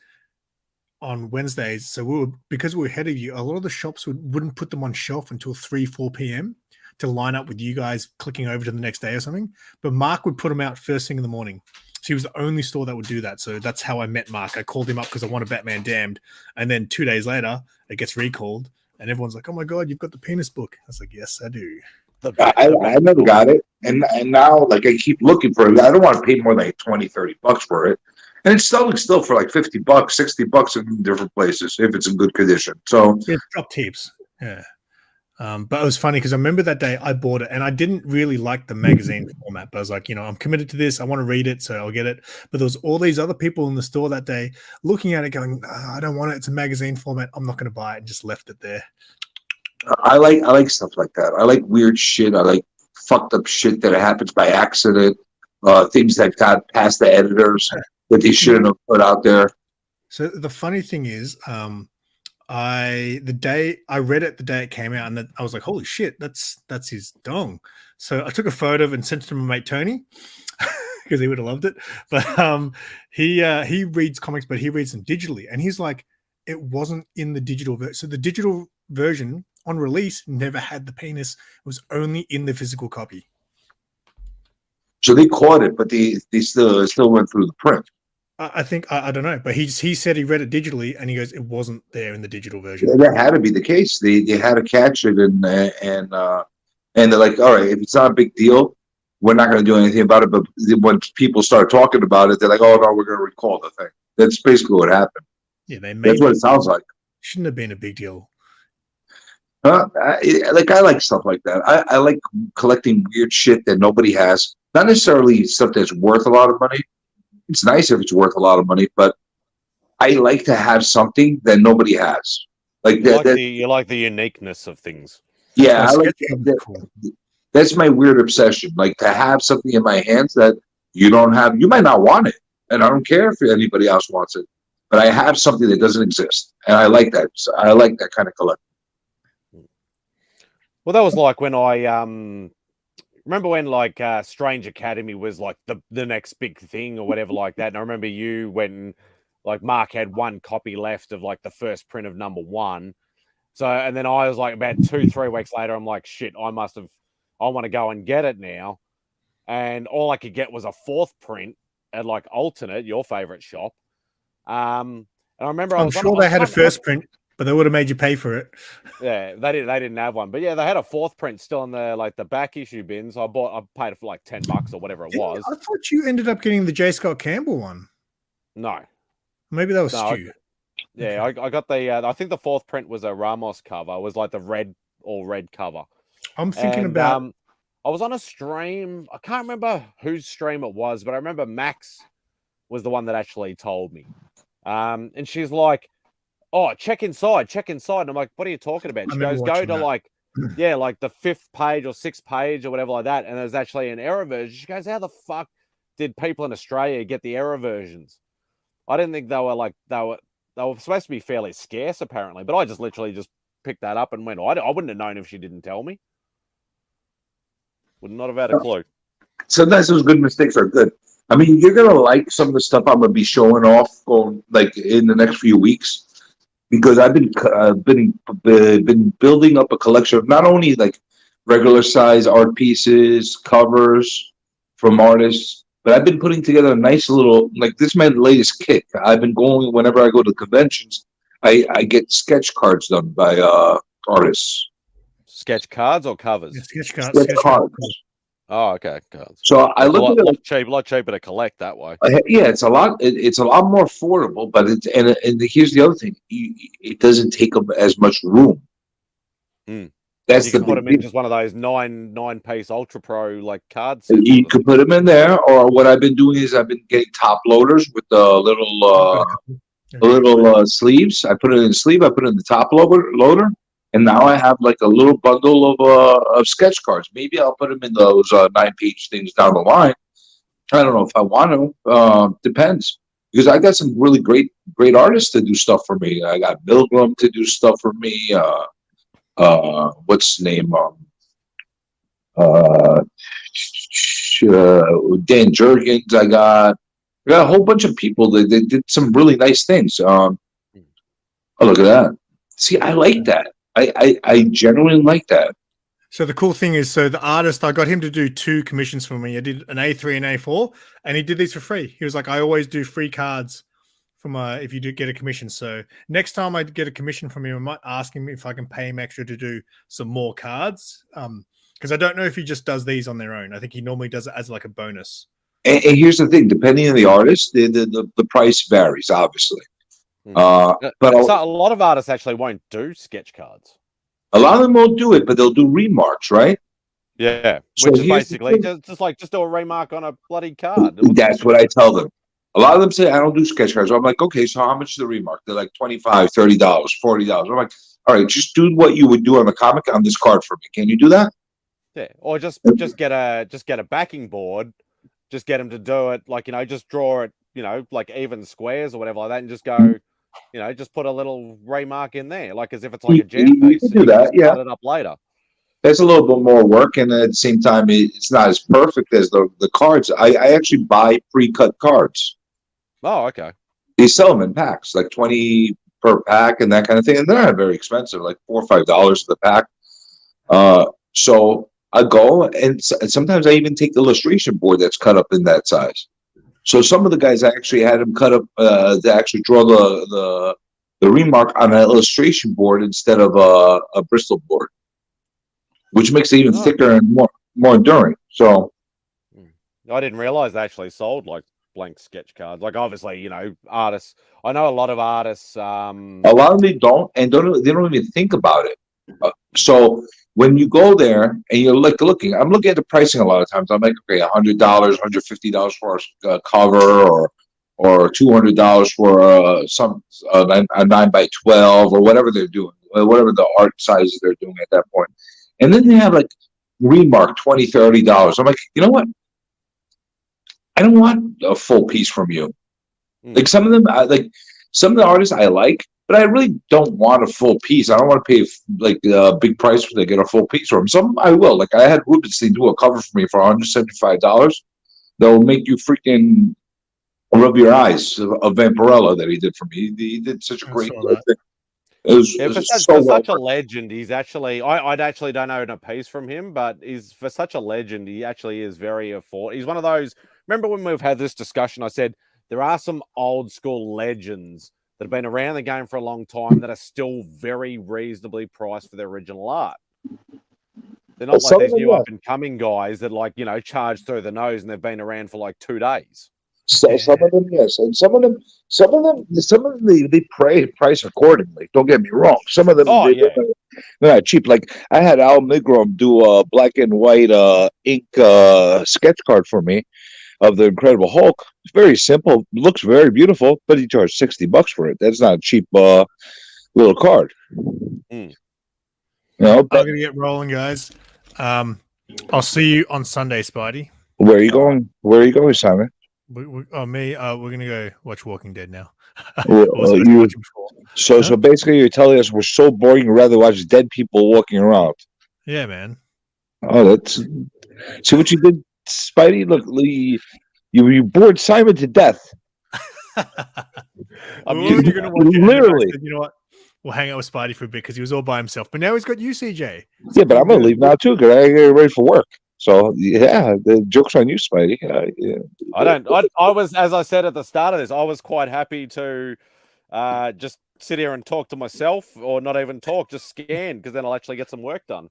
on Wednesdays, so because we were ahead of you, a lot of the shops wouldn't put them on shelf until 3-4 p.m. to line up with you guys clicking over to the next day or something. But Mark would put them out first thing in the morning. So he was the only store that would do that. So that's how I met Mark. I called him up because I wanted Batman Damned. And then 2 days later, it gets recalled. And everyone's like, oh, my God, you've got the penis book. I was like, yes, I do. I never got it. And now, like, I keep looking for it. I don't want to pay more than like $20-$30 for it. And it's still for like $50, $60 in different places if it's in good condition. So it's drop heaps. Yeah. But it was funny because I remember that day I bought it and I didn't really like the magazine format, but I was like, I'm committed to this. I want to read it, so I'll get it. But there was all these other people in the store that day looking at it going, I don't want it. It's a magazine format. I'm not going to buy it, and just left it there. I like stuff like that. I like weird shit. I like fucked up shit that happens by accident. Things that got past the editors that they shouldn't have put out there. So the funny thing is, the day I read it, the day it came out, and I was like, "Holy shit, that's his dong!" So I took a photo of it and sent it to my mate Tony because he would have loved it. But he reads comics, but he reads them digitally, and he's like, "It wasn't in the digital version." So the digital version on release never had the penis; it was only in the physical copy. So they caught it, but they still went through the print. I think I don't know, but he said he read it digitally, and he goes, "It wasn't there in the digital version." Yeah, that had to be the case. They had to catch it, and they're like, all right, if it's not a big deal, we're not going to do anything about it. But when people start talking about it, they're like, oh no, we're going to recall the thing. That's basically what happened. Yeah, that's what it sounds like. Shouldn't have been a big deal. I like stuff like that. I like collecting weird shit that nobody has. Not necessarily stuff that's worth a lot of money. It's nice if it's worth a lot of money, but I like to have something that nobody has. You like the uniqueness of things. Yeah, I like that. That's my weird obsession. Like to have something in my hands that you don't have. You might not want it, and I don't care if anybody else wants it. But I have something that doesn't exist, and I like that. So I like that kind of collecting. Well, that was like when I remember when like Strange Academy was like the next big thing or whatever like that. And I remember you when like Mark had one copy left of like the first print of #1. So, and then I was like about 2-3 weeks later, I'm like, shit, I want to go and get it now. And all I could get was a 4th print at like Alternate, your favorite shop. And I remember I'm sure they had a first print, but they would have made you pay for it. Yeah, they didn't have one, but yeah, they had a 4th print still in the back issue bins. I paid it for like $10 or whatever it was. I thought you ended up getting the J. Scott Campbell one. No, maybe that was Stu. Yeah, I got the. I think the 4th print was a Ramos cover. It was like the all red cover. I'm thinking about. I was on a stream. I can't remember whose stream it was, but I remember Max was the one that actually told me. And she's like, "Oh, check inside." And I'm like, "What are you talking about?" She goes, "Go to like the 5th page or 6th page or whatever like that." And there's actually an error version. She goes, "How the fuck did people in Australia get the error versions?" I didn't think they were supposed to be fairly scarce apparently, but I just literally picked that up and went. I wouldn't have known if she didn't tell me. Would not have had a clue. Sometimes those good mistakes are good. I mean, you're gonna like some of the stuff I'm gonna be showing off going like in the next few weeks. Because I've been building up a collection of not only like regular size art pieces, covers from artists, but I've been putting together a nice little like this is my latest kick. I've been going whenever I go to conventions, I get sketch cards done by artists. Sketch cards or covers? Yeah, sketch cards. Oh, okay, cards. So I look at it a lot cheaper to collect that way. Yeah, it's a lot. It's a lot more affordable, but and here's the other thing: it doesn't take up as much room. That's you can put them in just one of those nine piece Ultra Pro like cards. You could put them in there, or what I've been doing is I've been getting top loaders with the little sleeves. I put it in the sleeve. I put it in the top loader. And now I have like a little bundle of sketch cards. Maybe I'll put them in those 9-page things down the line. I don't know if I want to. Depends, because I got some really great artists to do stuff for me. I got Milgram to do stuff for me. What's his name? Dan Jurgens. I got a whole bunch of people that did some really nice things. Oh, look at that. See, I like that. I generally like that. So the cool thing is, the artist, I got him to do 2 commissions for me. I did an A3 and A4, and he did these for free. He was like, I always do free cards from if you do get a commission. So next time I get a commission from him, I might ask him if I can pay him extra to do some more cards. Because I don't know if he just does these on their own. I think he normally does it as like a bonus. And here's the thing: depending on the artist, the price varies, obviously. But a lot of artists actually won't do sketch cards. A lot of them won't do it, but they'll do remarks, right? Yeah, So which is here's the basically thing. just do a remark on a bloody card. That's what I tell them. A lot of them say, I don't do sketch cards. So I'm like, okay, so how much is the remark? They're like $25, $30, $40. I'm like, all right, just do what you would do on the comic on this card for me. Can you do that? Yeah, or just get a backing board, just get them to do it like, just draw it, like even squares or whatever like that, and just go, just put a little remark in there, like as if it's like a jam You piece. can So do you can that, just yeah. cut it up later. That's a little bit more work, and at the same time, it's not as perfect as the cards. I actually buy pre-cut cards. Oh, okay. They sell them in packs, like 20 per pack and that kind of thing, and they're not very expensive, like $4 or $5 the pack. So I go, and sometimes I even take the illustration board that's cut up in that size. So some of the guys, I actually had them cut up to actually draw the remark on an illustration board instead of a Bristol board, which makes it even thicker and more enduring. So I didn't realize they actually sold like blank sketch cards. Like obviously, artists. I know a lot of artists. a lot of them don't, and they don't even think about it. So when you go there and you're looking, I'm looking at the pricing a lot of times. I'm like, okay, $100, $150 for a cover, or $200 for a 9x12 or whatever they're doing, whatever the art sizes they're doing at that point. And then they have like remark $20, $30. I'm like, you know what? I don't want a full piece from you. Like some of them, some of the artists I like, but I really don't want a full piece. I don't want to pay like a big price to get a full piece from them. Some I will. Like I had Rubinstein do a cover for me for $175. That will make you freaking rub your eyes of Vampirella that he did for me. He did such a great thing. It was for such a legend. He's actually, I actually don't own a piece from him, but he's for such a legend. He actually is very affordable. He's one of those. Remember when we've had this discussion? I said there are some old school legends that have been around the game for a long time that are still very reasonably priced for their original art. They're not like these new up and coming guys that charge through the nose and they've been around for like 2 days. So some of them, yes, and some of them, they price accordingly. Don't get me wrong. Some of them, they're not cheap. Like I had Al Migrom do a black and white ink sketch card for me of the Incredible Hulk. It's very simple, looks very beautiful, but he charged $60 for it. That's not a cheap little card. I'm gonna get rolling, guys. I'll see you on Sunday, Spidey. Where are you going? Simon? We're gonna go watch Walking Dead now. So basically, you're telling us we're so boring. You'd rather watch dead people walking around. Yeah, man. Oh, see what you did, Spidey. Look, you bored Simon to death. You're gonna watch literally. Said, you know what? We'll hang out with Spidey for a bit because he was all by himself. But now he's got you, CJ. Yeah, but I'm gonna leave now too because I get ready for work. So yeah, the joke's on you, Spidey. Yeah. I was, as I said at the start of this, I was quite happy to just sit here and talk to myself, or not even talk, just scan, because then I'll actually get some work done.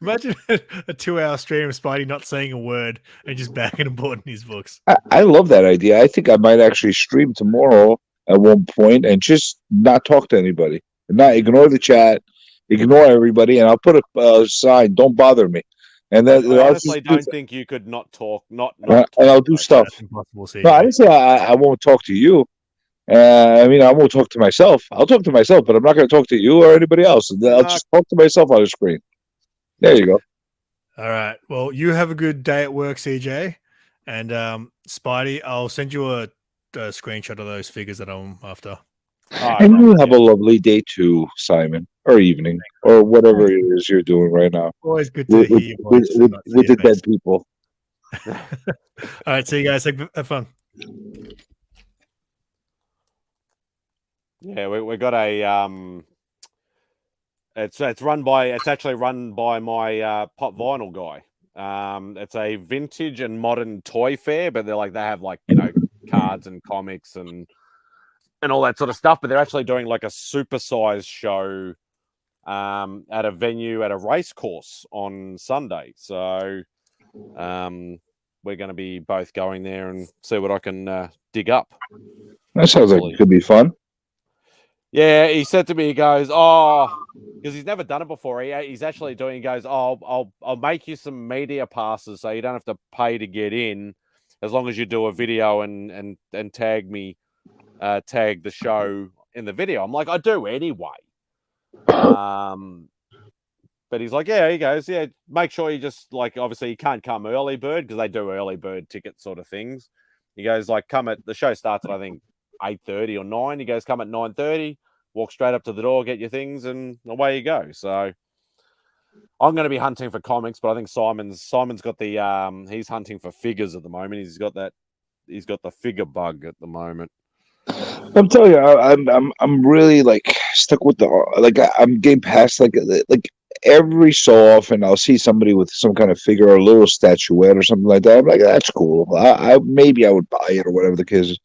Imagine a 2-hour stream of Spidey not saying a word and just backing and boarding his books. I love that idea. I think I might actually stream tomorrow at one point and just not talk to anybody, and not ignore the chat, ignore everybody, and I'll put a sign: "Don't bother me." And then I honestly don't think you could not talk, not and I'll do stuff. Impossible. No, I didn't say I won't talk to you. I won't talk to myself. I'll talk to myself, but I'm not going to talk to you or anybody else. I'll just talk to myself on the screen. There you go. All right. Well, you have a good day at work, CJ. And Spidey, I'll send you a screenshot of those figures that I'm after. And you have a lovely day too, Simon, or evening, or whatever it is you're doing right now. Always good to hear your voice. With the dead people. All right. See you guys. Have fun. Yeah, we got a it's actually run by my Pop Vinyl guy. It's a vintage and modern toy fair, but they have cards and comics and all that sort of stuff. But they're actually doing like a supersized show at a venue at a race course on Sunday. So we're going to be both going there and see what I can dig up. That sounds like it could be fun. Yeah, he said to me, he goes, "Oh, because he's never done it before. He's actually doing. He goes, "Oh, I'll make you some media passes, so you don't have to pay to get in, as long as you do a video and tag me, tag the show in the video." I'm like, I do anyway. But he's like, yeah, he goes, yeah, make sure you just like, obviously you can't come early bird because they do early bird ticket sort of things. He goes, like, come at the show starts at I think 8:30 or 9. He goes, come at 9:30, walk straight up to the door, get your things, and away you go. So I'm going to be hunting for comics, but I think Simon's got the he's hunting for figures at the moment. He's got the figure bug at the moment. I'm telling you, I'm really like stuck with I'm getting past like every so often I'll see somebody with some kind of figure or a little statuette or something like that. I'm like, that's cool. I maybe I would buy it or whatever the case is,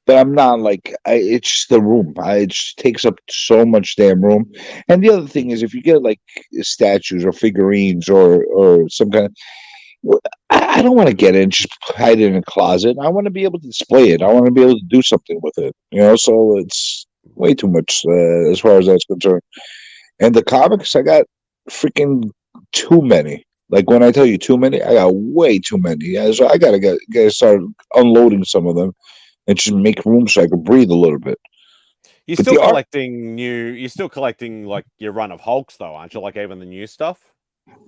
but I'm not like it's just the room. It just takes up so much damn room. And the other thing is, if you get like statues or figurines or some kind of, I don't want to get it and just hide it in a closet. I want to be able to display it. I want to be able to do something with it. So it's way too much as far as that's concerned. And the comics, I got freaking too many. Like when I tell you too many, I got way too many. So I gotta start unloading some of them and just make room so I can breathe a little bit. You're still collecting like your run of Hulks though, aren't you? Like even the new stuff.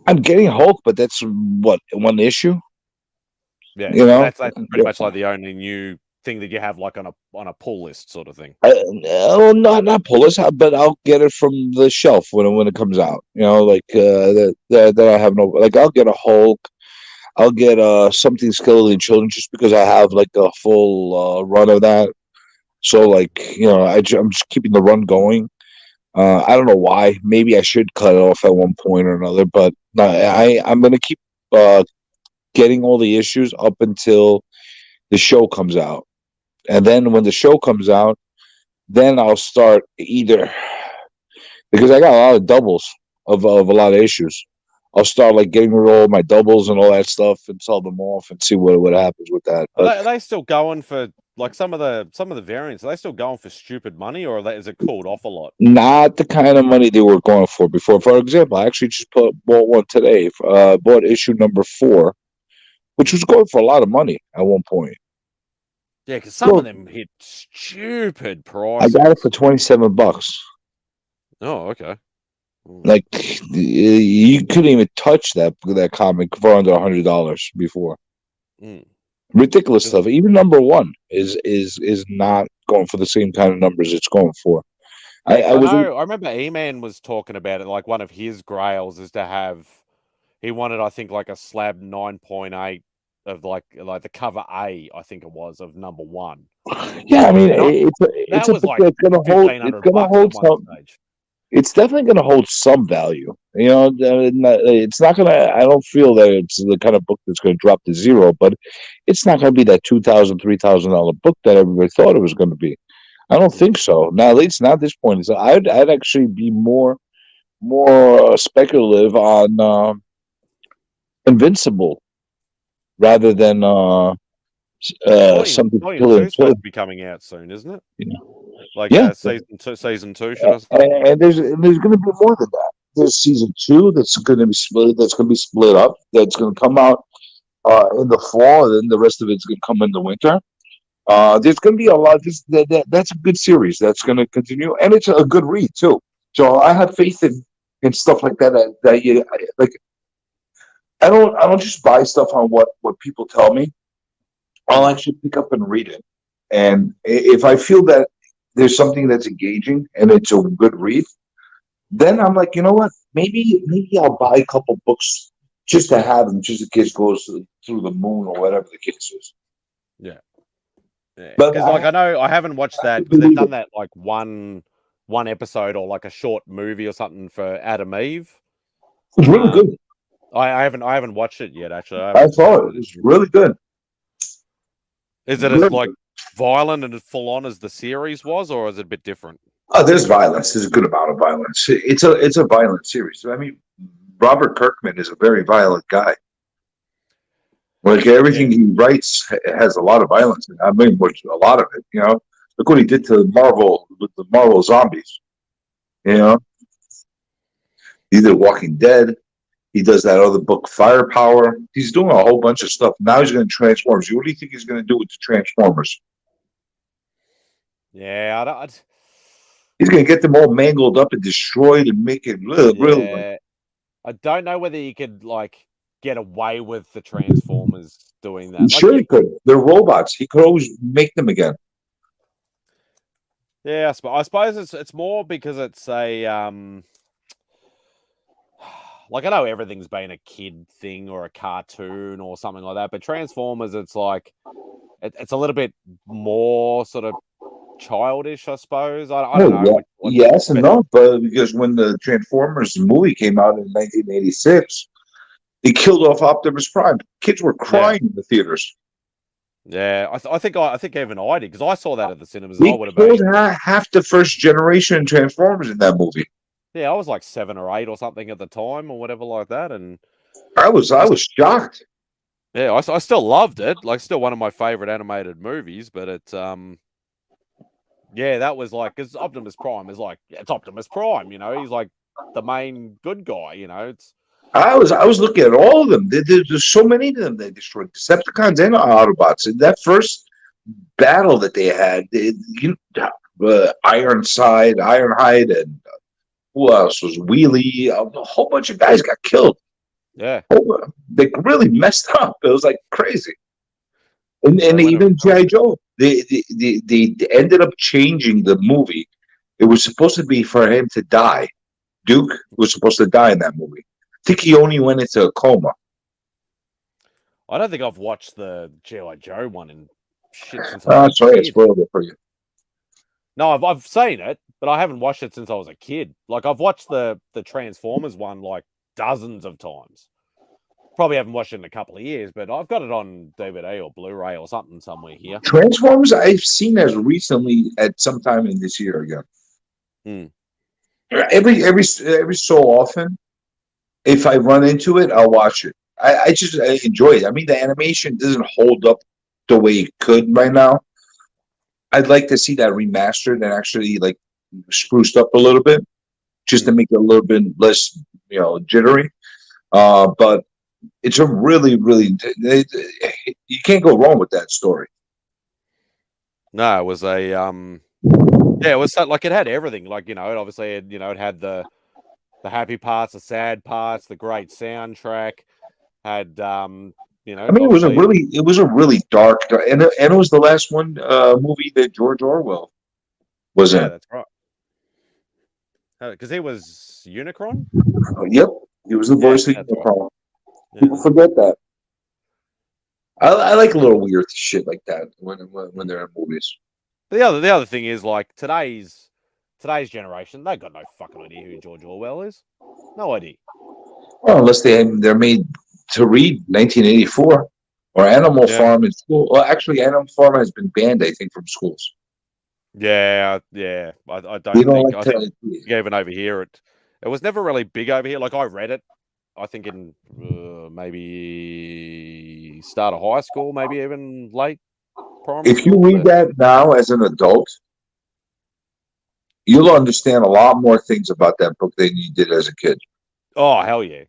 I'm getting Hulk, but that's what, one issue. Yeah, that's pretty much like the only new thing that you have like on a pull list sort of thing. Not pull list, but I'll get it from the shelf when it comes out. Like that I have no, like I'll get a Hulk, I'll get something Skeleton Children just because I have like a full run of that. So like I'm just keeping the run going. I don't know why. Maybe I should cut it off at one point or another, but I'm going to keep getting all the issues up until the show comes out. And then when the show comes out, then I'll start either, because I got a lot of doubles of a lot of issues. I'll start like getting rid of all my doubles and all that stuff and sell them off and see what happens with that. Are they still going for like some of the variants? Are they still going for stupid money, or is it cooled off a lot? Not the kind of money they were going for before. For example, I actually just bought one today. Bought issue number 4, which was going for a lot of money at one point. Yeah, because some of them hit stupid prices. I got it for $27. Oh, okay. Like you couldn't even touch that comic for under $100 before. Ridiculous stuff. Even number 1 is not going for the same kind of numbers it's going for. I remember E-Man was talking about it. Like one of his grails is to have. He wanted, I think, like a slab 9.8 of like the cover A. I think it was of number 1. Yeah, I mean it's going to hold some. It's definitely going to hold some value. It's not going to. I don't feel that it's the kind of book that's going to drop to zero, but it's not going to be that $2,000, $3,000 book that everybody thought it was going to be. I don't think so. Now, at least not at this point. So I'd actually be more speculative on Invincible rather than something. It's supposed to be coming out soon, isn't it? Season 2. And there's going to be more than that. There's season 2 that's going to be split. That's going to be split up. That's going to come out in the fall, and then the rest of it's going to come in the winter. There's going to be a lot. That's a good series. That's going to continue, and it's a good read too. So I have faith in stuff like that. That you like. I don't just buy stuff on what people tell me. I'll actually pick up and read it, and if I feel that there's something that's engaging and it's a good read, then I'm like, you know what? Maybe I'll buy a couple books just to have them, just in case it goes through the moon or whatever the case is. Yeah. Because I know I haven't watched that because they've done that like one episode or like a short movie or something for Adam Eve. It's really good. I haven't watched it yet. Actually, I saw it. It's really good. Is it as like violent and as full on as the series was, or is it a bit different? Oh, there's violence. There's a good amount of violence. It's a violent series. I mean, Robert Kirkman is a very violent guy. Like everything he writes has a lot of violence. I mean, a lot of it. Look what he did to Marvel with the Marvel zombies. He did Walking Dead. He does that other book, Firepower. He's doing a whole bunch of stuff. Now he's going to Transformers. What do you think he's going to do with the Transformers? Yeah, I don't. He's going to get them all mangled up and destroyed and make it really. I don't know whether you could like get away with the Transformers doing that. Sure, he could. They're robots. He could always make them again. Yeah, I suppose it's more because it's a like I know everything's been a kid thing or a cartoon or something like that, but Transformers, it's like it's a little bit more sort of childish, I suppose. I don't know. Yeah. Yes and no, but because when the Transformers movie came out in 1986, they killed off Optimus Prime. Kids were crying in the theaters. Yeah, I think even I did because I saw that at the cinemas. They I would have been half the first generation Transformers in that movie. Yeah, I was like 7 or 8 or something at the time or whatever like that, and I was shocked. Yeah, I still loved it. Like, still one of my favorite animated movies. But it's yeah, that was like because Optimus Prime is like it's Optimus Prime. You know, he's like the main good guy. You know, it's. I was looking at all of them. There's so many of them they destroyed, Decepticons and Autobots. In that first battle that they had, Ironhide, and who else was Wheelie? A whole bunch of guys got killed. Yeah, they really messed up. It was like crazy. And even G.I. Joe, they ended up changing the movie. It was supposed to be for him to die. Duke was supposed to die in that movie. I think he only went into a coma. I don't think I've watched the G.I. Joe one in shit since sorry, I spoiled it for you. No, I've seen it, but I haven't watched it since I was a kid. Like I've watched the Transformers one like dozens of times. Probably haven't watched it in a couple of years, but I've got it on DVD or Blu-ray or something somewhere here. Transformers I've seen as recently at some time in this year again. Every so often, if I run into it, I'll watch it. I enjoy it. I mean, the animation doesn't hold up the way it could right now. I'd like to see that remastered and actually like spruced up a little bit, just to make it a little bit less, jittery. But it's a really, really you can't go wrong with that story. No, it was a it was like it had everything. Like it obviously had, it had the happy parts, the sad parts, the great soundtrack. Had I mean, it was a really dark, and it was the last movie that George Orwell was in. That's right. Because he was Unicron. Yep, he was the voice of Unicron. Yeah. People forget that. I like a little weird shit like that when they're in movies. The other thing is like today's generation, they got no fucking idea who George Orwell is. No idea. Well, unless they're made to read 1984 or Animal Farm in school. Well, actually, Animal Farm has been banned, I think, from schools. Yeah. I don't think. I think even over here, it was never really big over here. Like I read it, I think in maybe start of high school, maybe even late primary. If you read that now as an adult, you'll understand a lot more things about that book than you did as a kid. Oh, hell yeah.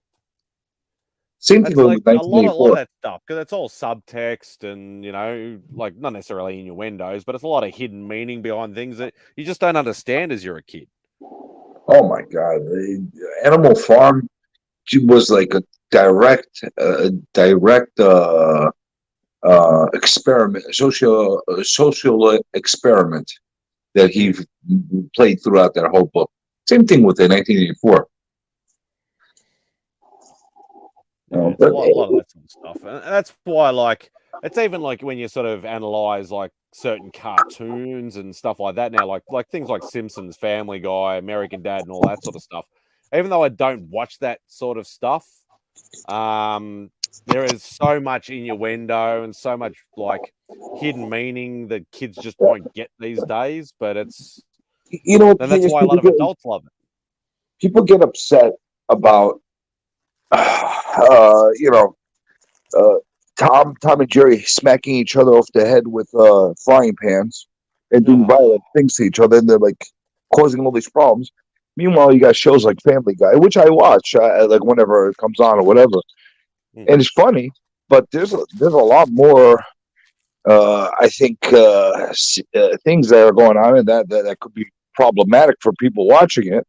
Same thing with a lot of that stuff, because it's all subtext and, like not necessarily innuendos, but it's a lot of hidden meaning behind things that you just don't understand as you're a kid. Oh, my God. Animal Farm was like a direct experiment, social experiment that he played throughout that whole book. Same thing with the 1984. It's a lot of that sort of stuff, and that's why, like, it's even like when you sort of analyze like certain cartoons and stuff like that now, like things like Simpsons, Family Guy, American Dad, and all that sort of stuff. Even though I don't watch that sort of stuff, there is so much innuendo and so much like hidden meaning that kids just won't get these days. But it's and that's why a lot of adults love it. People get upset about Tom and Jerry smacking each other off the head with frying pans and doing violent things to each other, and they're like causing all these problems. Meanwhile, you got shows like Family Guy, which I watch like whenever it comes on or whatever, and it's funny. But there's a lot more. I think things that are going on in that could be problematic for people watching it.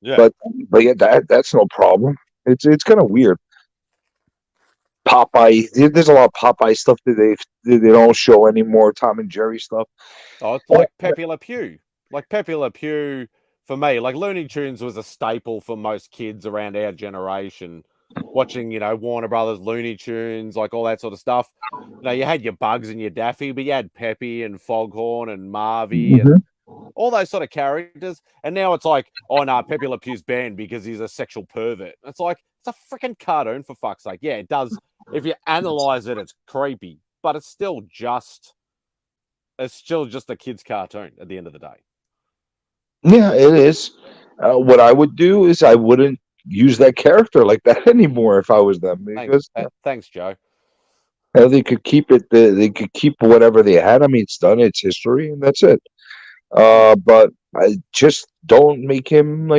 Yeah. But yeah, that's no problem. It's kind of weird. Popeye, there's a lot of Popeye stuff that they don't show anymore. Tom and Jerry stuff. Oh, it's like Pepe Le Pew. Like Pepe Le Pew, for me, like Looney Tunes was a staple for most kids around our generation. Watching, Warner Brothers, Looney Tunes, like all that sort of stuff. You had your Bugs and your Daffy, but you had Peppy and Foghorn and Marvy and all those sort of characters. And now it's like, oh no, Pepe Le Pew's banned because he's a sexual pervert. It's like, it's a freaking cartoon, for fuck's sake. Yeah, it does. If you analyze it, it's creepy, but it's still just a kid's cartoon at the end of the day. Yeah, it is. What I would do is I wouldn't use that character like that anymore if I was them, because thanks, Joe. they could keep it. They could keep whatever they had. I mean, it's done. It's history, and that's it. But I just don't make him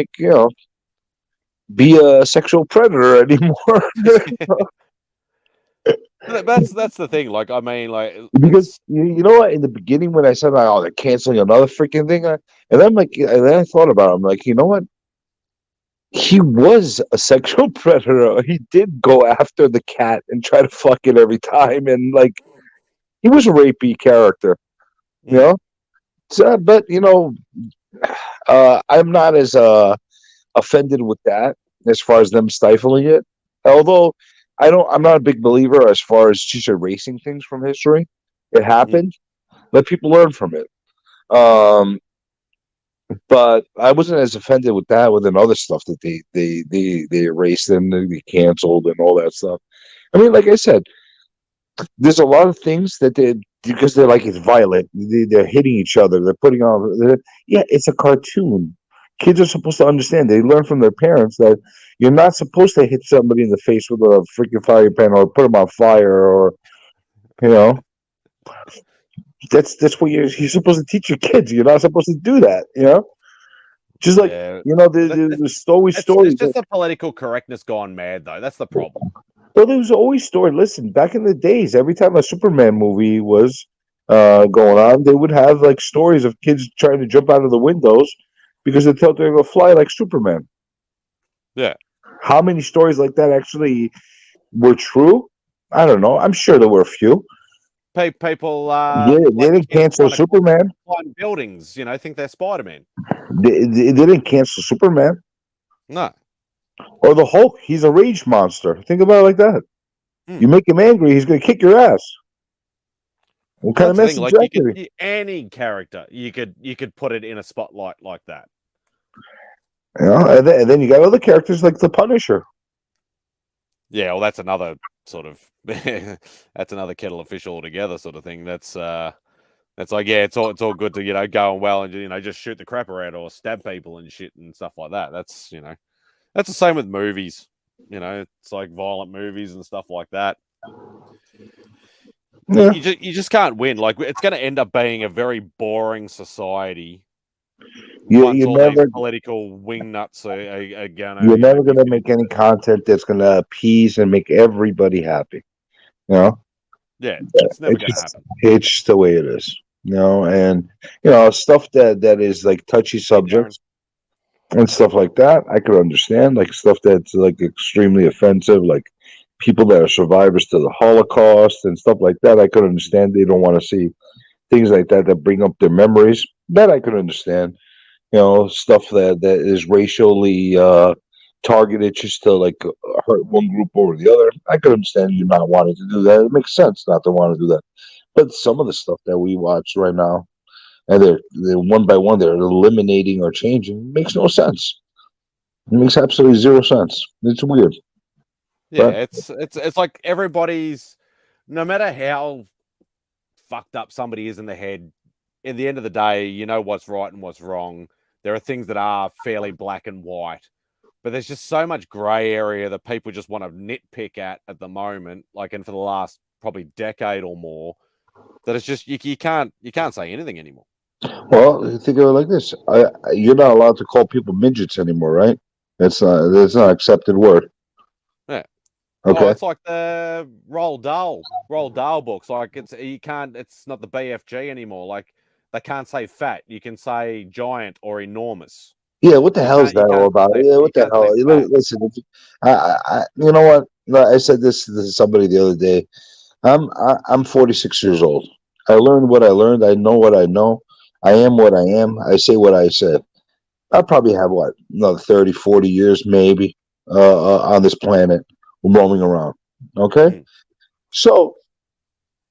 be a sexual predator anymore. That's the thing. Like, I mean, like, because you know what? In the beginning, when I said, "Oh, they're canceling another freaking thing," and then I thought about it. I'm like, you know what? He was a sexual predator. He did go after the cat and try to fuck it every time, and he was a rapey character, you know. So, but I'm not as offended with that as far as them stifling it. Although I'm not a big believer as far as just erasing things from history. It happened. Let people learn from it. But I wasn't as offended with that with other stuff that they erased and they canceled and all that stuff. I mean, like I said, there's a lot of things that because they're like it's violent. They're hitting each other. They're putting on. Yeah, it's a cartoon. Kids are supposed to understand. They learn from their parents that you're not supposed to hit somebody in the face with a freaking fire pan or put them on fire or, that's what you're supposed to teach your kids. You're not supposed to do that. Just like there's always stories. It's just the political correctness gone mad, though. That's the problem. Well, there was always story. Listen, back in the days, every time a Superman movie was going on, they would have stories of kids trying to jump out of the windows because they thought they were going to fly like Superman. Yeah. How many stories like that actually were true? I don't know. I'm sure there were a few. People, they didn't cancel Superman. Climb buildings, think they're Spider-Man. They didn't cancel Superman. No. Or the Hulk. He's a rage monster. Think about it like that. You make him angry, he's going to kick your ass. What kind of message? Any character, you could put it in a spotlight like that. And then you got other characters like the Punisher. Yeah, well, that's another sort of that's another kettle of fish altogether, sort of thing. That's like, yeah, it's all good to going well and just shoot the crap around or stab people and shit and stuff like that. That's that's the same with movies. It's like violent movies and stuff like that. Yeah. You just can't win. Like, it's going to end up being a very boring society. Once all these political wingnuts are gonna. You're never going to make any content that's going to appease and make everybody happy. Yeah, it's never going to happen. It's just the way it is. And stuff that is like touchy subjects and stuff like that, I could understand. Like stuff that's like extremely offensive, like people that are survivors to the Holocaust and stuff like that, I could understand. They don't want to see things like that bring up their memories. That I could understand. Stuff that is racially targeted just to hurt one group over the other. I could understand you not wanting to do that. It makes sense not to want to do that. But some of the stuff that we watch right now, and they're one by one, they're eliminating or changing. It makes no sense. It makes absolutely zero sense. It's weird. Yeah, but it's like everybody's, no matter how fucked up somebody is in the head, in the end of the day, you know what's right and what's wrong. There are things that are fairly black and white, but there's just so much gray area that people just want to nitpick at the moment, and for the last probably decade or more, that it's just you can't say anything anymore. Well, think of it like this: you're not allowed to call people midgets anymore, right? That's not an accepted word. Yeah. Okay. Oh, it's like the Roald Dahl books. Like you can't. It's not the BFG anymore. Like they can't say fat. You can say giant or enormous. Yeah, what the hell is You that all can't about? say Yeah, you what the can't say hell? fat. Listen, you know what? No, I said this to somebody the other day. I'm 46 years old. I learned what I learned. I know what I know. I am what I am. I say what I said. I'll probably have what, another 30, 40 years maybe on this planet roaming around. Okay? Mm. So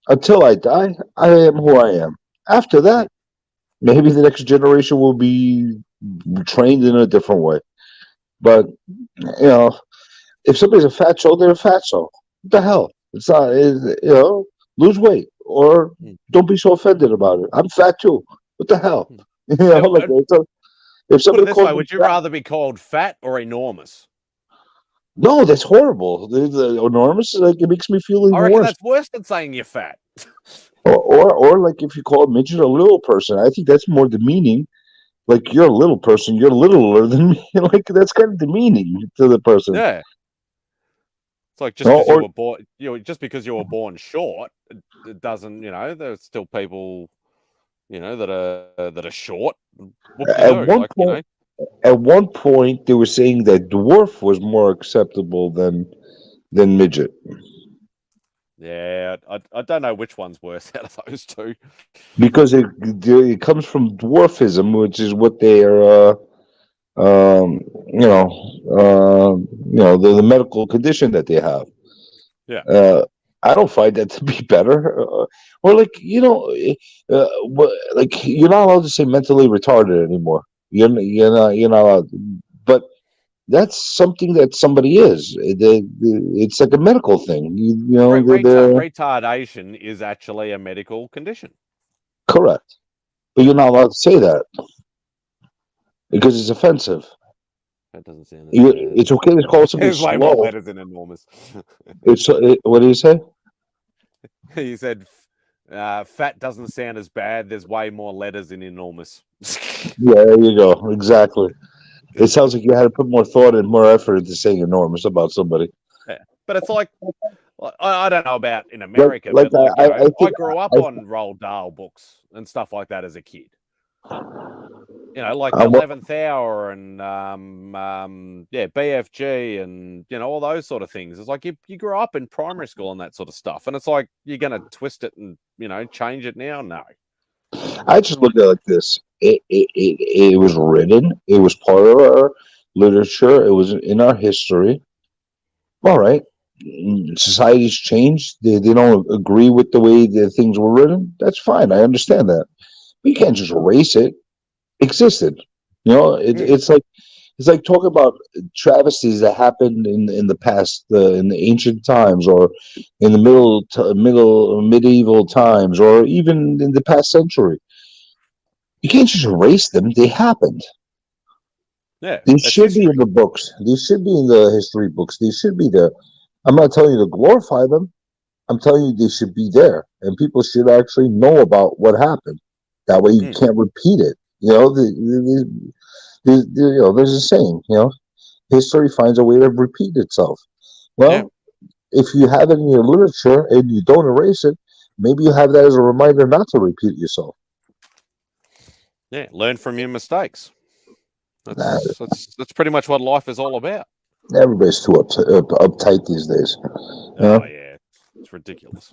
until I die, I am who I am. After that, maybe the next generation will be trained in a different way. But, if somebody's a fatso, they're a fatso. What the hell? It's not, lose weight or Mm. don't be so offended about it. I'm fat too. What the hell? And If put it somebody this calls way: me would you fat, rather be called fat or enormous? no, that's horrible. The enormous, like, it makes me feel I even reckon worse. that's worse than saying you're fat. Or like if you call a midget a little person, I think that's more demeaning. Like, you're a little person, you're littler than me. Like, that's kind of demeaning to the person. Yeah. It's like just Oh, because you or were born, just because you were born short, it doesn't. There's still people, that are short. What can you at do? one Like, point, they were saying that dwarf was more acceptable than midget yeah. I don't know which one's worse out of those two. because it comes from dwarfism, which is what they are. Um, the medical condition that they have. Yeah. I don't find that to be better. Or like, like, you're not allowed to say mentally retarded anymore. You're not allowed. But that's something that somebody is. It's like a medical thing. They're Retardation is actually a medical condition. correct, but you're not allowed to say that because it's offensive. That doesn't sound as bad. It's okay to call somebody There's way more slow. letters in enormous. What do you say? You said fat doesn't sound as bad. There's way more letters in enormous. Yeah, there you go. Exactly. It sounds like you had to put more thought and more effort into saying enormous about somebody. Yeah. But it's like, I don't know about in Like, America, but like, I I think, grew up on Roald Dahl books and stuff like that as a kid. Like the I'm, 11th Hour and BFG and all those sort of things. It's like you grew up in primary school and that sort of stuff, and it's like you're gonna twist it and change it now. No, I just look at it like this. It was written. It was part of our literature. It was in our history. All right. Society's changed. They don't agree with the way the things were written. That's fine. I understand that. But you can't just erase it. Existed. It's like talking about travesties that happened in the past, in the ancient times, or in the medieval times, or even in the past century. You can't just erase them. They happened. yeah, They it's should be in history. the books. They should be in the history books. They should be there. I'm not telling you to glorify them. I'm telling you they should be there, and people should actually know about what happened. That way, you can't repeat it. There's a saying. History finds a way to repeat itself. Yeah, Well, if you have it in your literature and you don't erase it, maybe you have that as a reminder not to repeat yourself. yeah. Learn from your mistakes. Nah, That's pretty much what life is all about. everybody's too uptight these days. Oh yeah, it's ridiculous.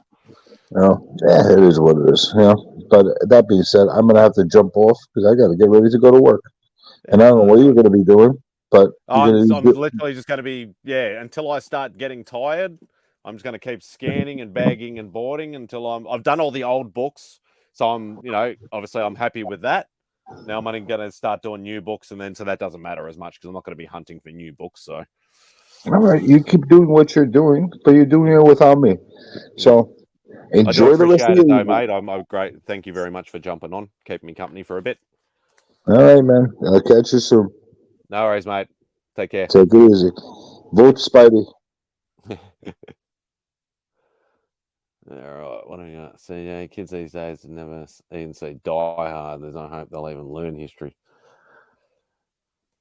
Yeah, it is what it is. But that being said, I'm gonna have to jump off because I got to get ready to go to work, and I don't know what you're gonna be doing, but you're I'm gonna. literally just going to be until I start getting tired. I'm just going to keep scanning and bagging and boarding until I've done all the old books. So I'm obviously I'm happy with that. Now I'm going to start doing new books, and then so that doesn't matter as much because I'm not going to be hunting for new books. So All right, you keep doing what you're doing, but you're doing it without me. So I do enjoy the rest of appreciate your it though, evening. mate. I'm great. Thank you very much for jumping on, keeping me company for a bit. All right, man. I'll catch you soon. No worries, mate. Take care. Take it easy. Vote Spidey. All right, what do we got? So yeah, kids these days never even see Die Hard. There's no hope they'll even learn history.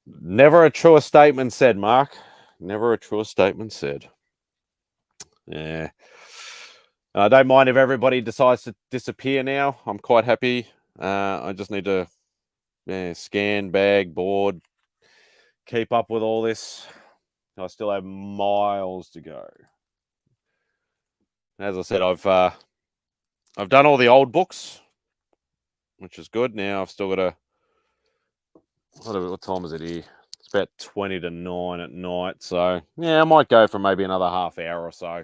Never a truer statement said, Mark. Never a truer statement said. Yeah. I don't mind if everybody decides to disappear now. I'm quite happy. I just need to scan, bag, board, keep up with all this. I still have miles to go. As I said, I've done all the old books, which is good. Now I've still got to. What time is it here? It's about 20 to 9 at night. So yeah, I might go for maybe another half hour or so.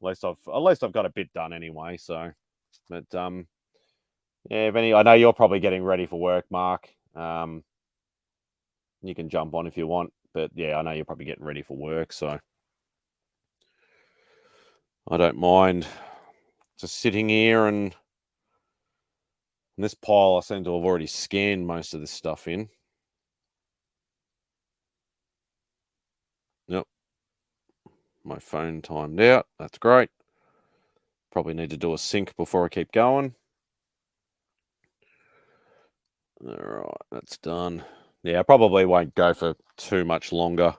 At least I've got a bit done anyway. So, but yeah, I know you're probably getting ready for work, Mark. You can jump on if you want, but yeah, I know you're probably getting ready for work, so I don't mind just sitting here and this pile. I seem to have already scanned most of this stuff in. Yep. My phone timed out. That's great. Probably need to do a sync before I keep going. All right, that's done. Yeah, I probably won't go for too much longer.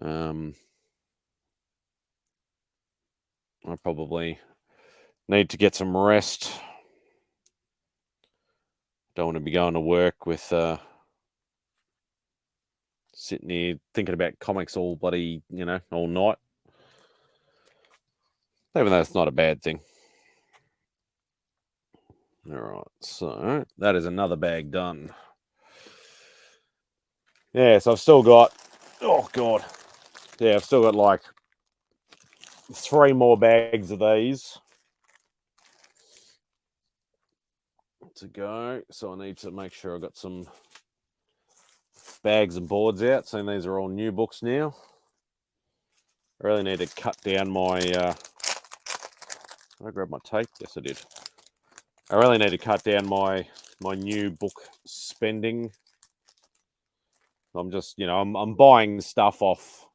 I probably need to get some rest. Don't want to be going to work with sitting here thinking about comics all bloody, all night. Even though it's not a bad thing. All right, so that is another bag done. Yeah, so I've still got, oh God. Yeah, I've still got like 3 more bags of these to go. So I need to make sure I've got some bags and boards out. So these are all new books now. I really need to cut down my, did I grab my tape? Yes, I did. I really need to cut down my new book spending. I'm just, I'm buying stuff off,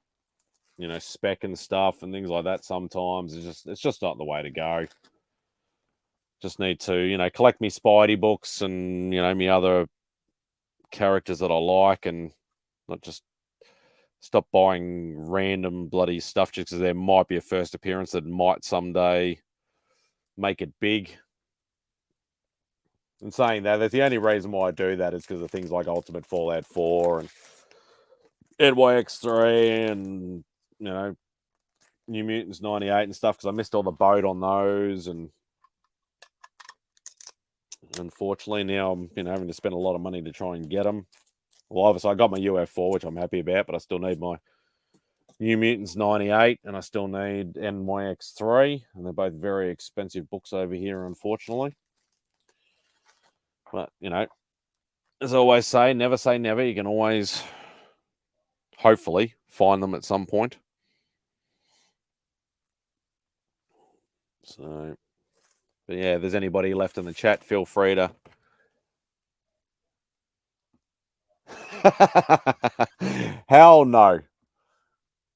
spec and stuff and things like that sometimes. It's just not the way to go. Just need to, collect me Spidey books and, me other characters that I like and not just stop buying random bloody stuff just because there might be a first appearance that might someday make it big. And saying that, that's the only reason why I do that is because of things like Ultimate Fallout 4 and NYX3 and, New Mutants 98 and stuff because I missed all the boat on those. And unfortunately, now I'm having to spend a lot of money to try and get them. Well, obviously, I got my UF4, which I'm happy about, but I still need my New Mutants 98 and I still need NYX3. And they're both very expensive books over here, unfortunately. But, as I always say never. You can always, hopefully, find them at some point. So, but yeah, if there's anybody left in the chat, feel free to. Hell no.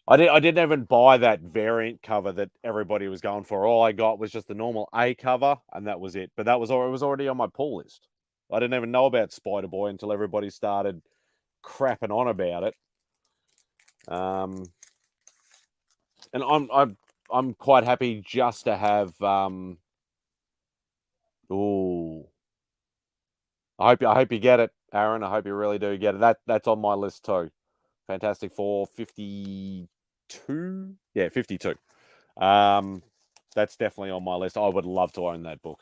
I didn't even buy that variant cover that everybody was going for. All I got was just the normal A cover, and that was it. But it was already on my pull list. I didn't even know about Spider-Boy until everybody started crapping on about it. And I'm quite happy just to have. Ooh, I hope you get it, Aaron. I hope you really do get it. That's on my list too. Fantastic Four 52. Yeah, 52. That's definitely on my list. I would love to own that book.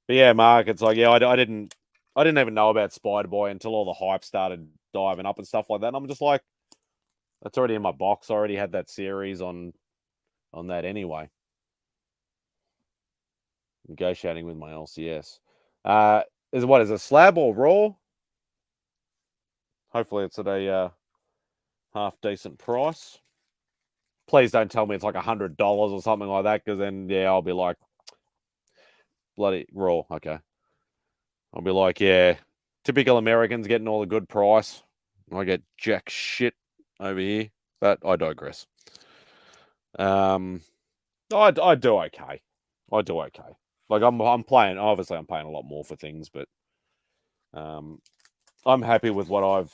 But yeah, Mark, it's like, yeah, I didn't even know about Spider-Boy until all the hype started diving up and stuff like that. And I'm just like, that's already in my box. I already had that series on that anyway. Negotiating with my LCS. Is it slab or raw? Hopefully it's at a half decent price. Please don't tell me it's like $100 or something like that, because then yeah, I'll be like, bloody raw. Okay. I'll be like, yeah, typical Americans getting all the good price. I get jack shit over here, but I digress. I do okay. I do okay. Like I'm playing. Obviously, I'm paying a lot more for things, but I'm happy with what I've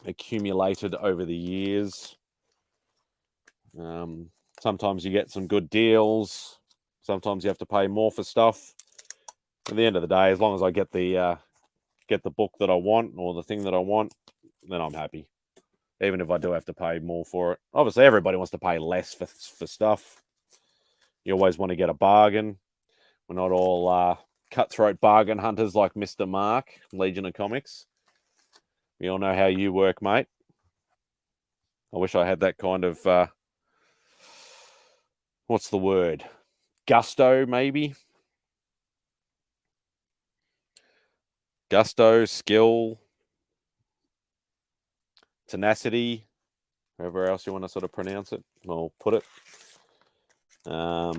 accumulated over the years. Sometimes you get some good deals. Sometimes you have to pay more for stuff. At the end of the day, as long as I get the book that I want or the thing that I want, then I'm happy. Even if I do have to pay more for it. Obviously, everybody wants to pay less for stuff. You always want to get a bargain. We're not all cutthroat bargain hunters like Mr. Mark, Legion of Comics. We all know how you work, mate. I wish I had that kind of, what's the word? Gusto, maybe? Gusto, skill, tenacity, however else you want to sort of pronounce it or put it. But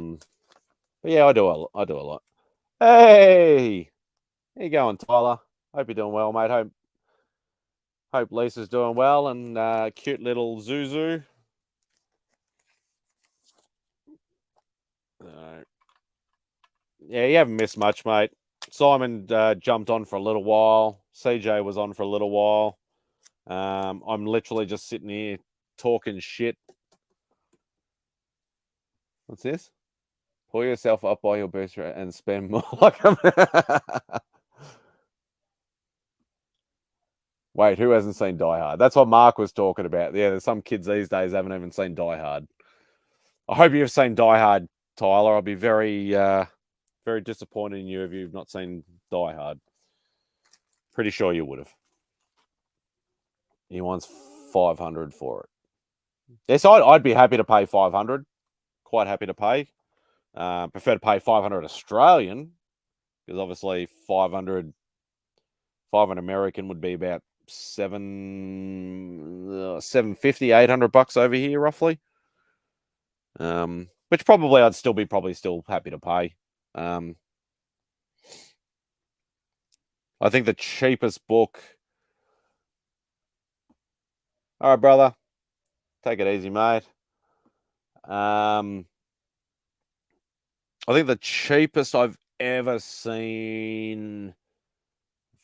yeah, I do a lot. Hey, how you going, Tyler? Hope you're doing well, mate. Hope Lisa's doing well and cute little Zuzu. Yeah, you haven't missed much, mate. Simon jumped on for a little while. CJ was on for a little while. I'm literally just sitting here talking shit. What's this? Pull yourself up by your bootstrap and spend more like Wait, who hasn't seen Die Hard? That's what Mark was talking about. Yeah, there's some kids these days haven't even seen Die Hard. I hope you've seen Die Hard, Tyler. I'll be very, very disappointed in you if you've not seen Die Hard. Pretty sure you would have. He wants 500 for it. Yes, I'd be happy to pay 500. Quite happy to pay. Prefer to pay 500 Australian because obviously 500 American would be about 750, 800 bucks over here roughly. Which probably I'd still be still happy to pay. I think the cheapest book. All right, brother. Take it easy, mate. I think the cheapest I've ever seen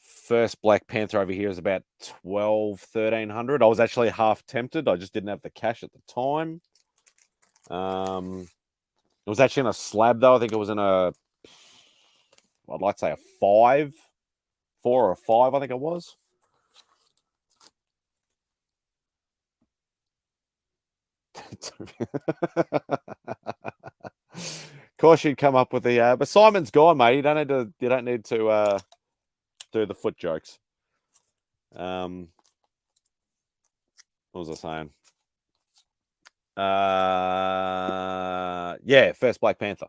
first Black Panther over here is about 1,300. I was actually half tempted. I just didn't have the cash at the time. It was actually in a slab though. I think it was in I'd like to say a 4 or a 5, I think it was. Of course you'd come up with the but Simon's gone, mate. You don't need to do the foot jokes. What was I saying? Yeah, first Black Panther.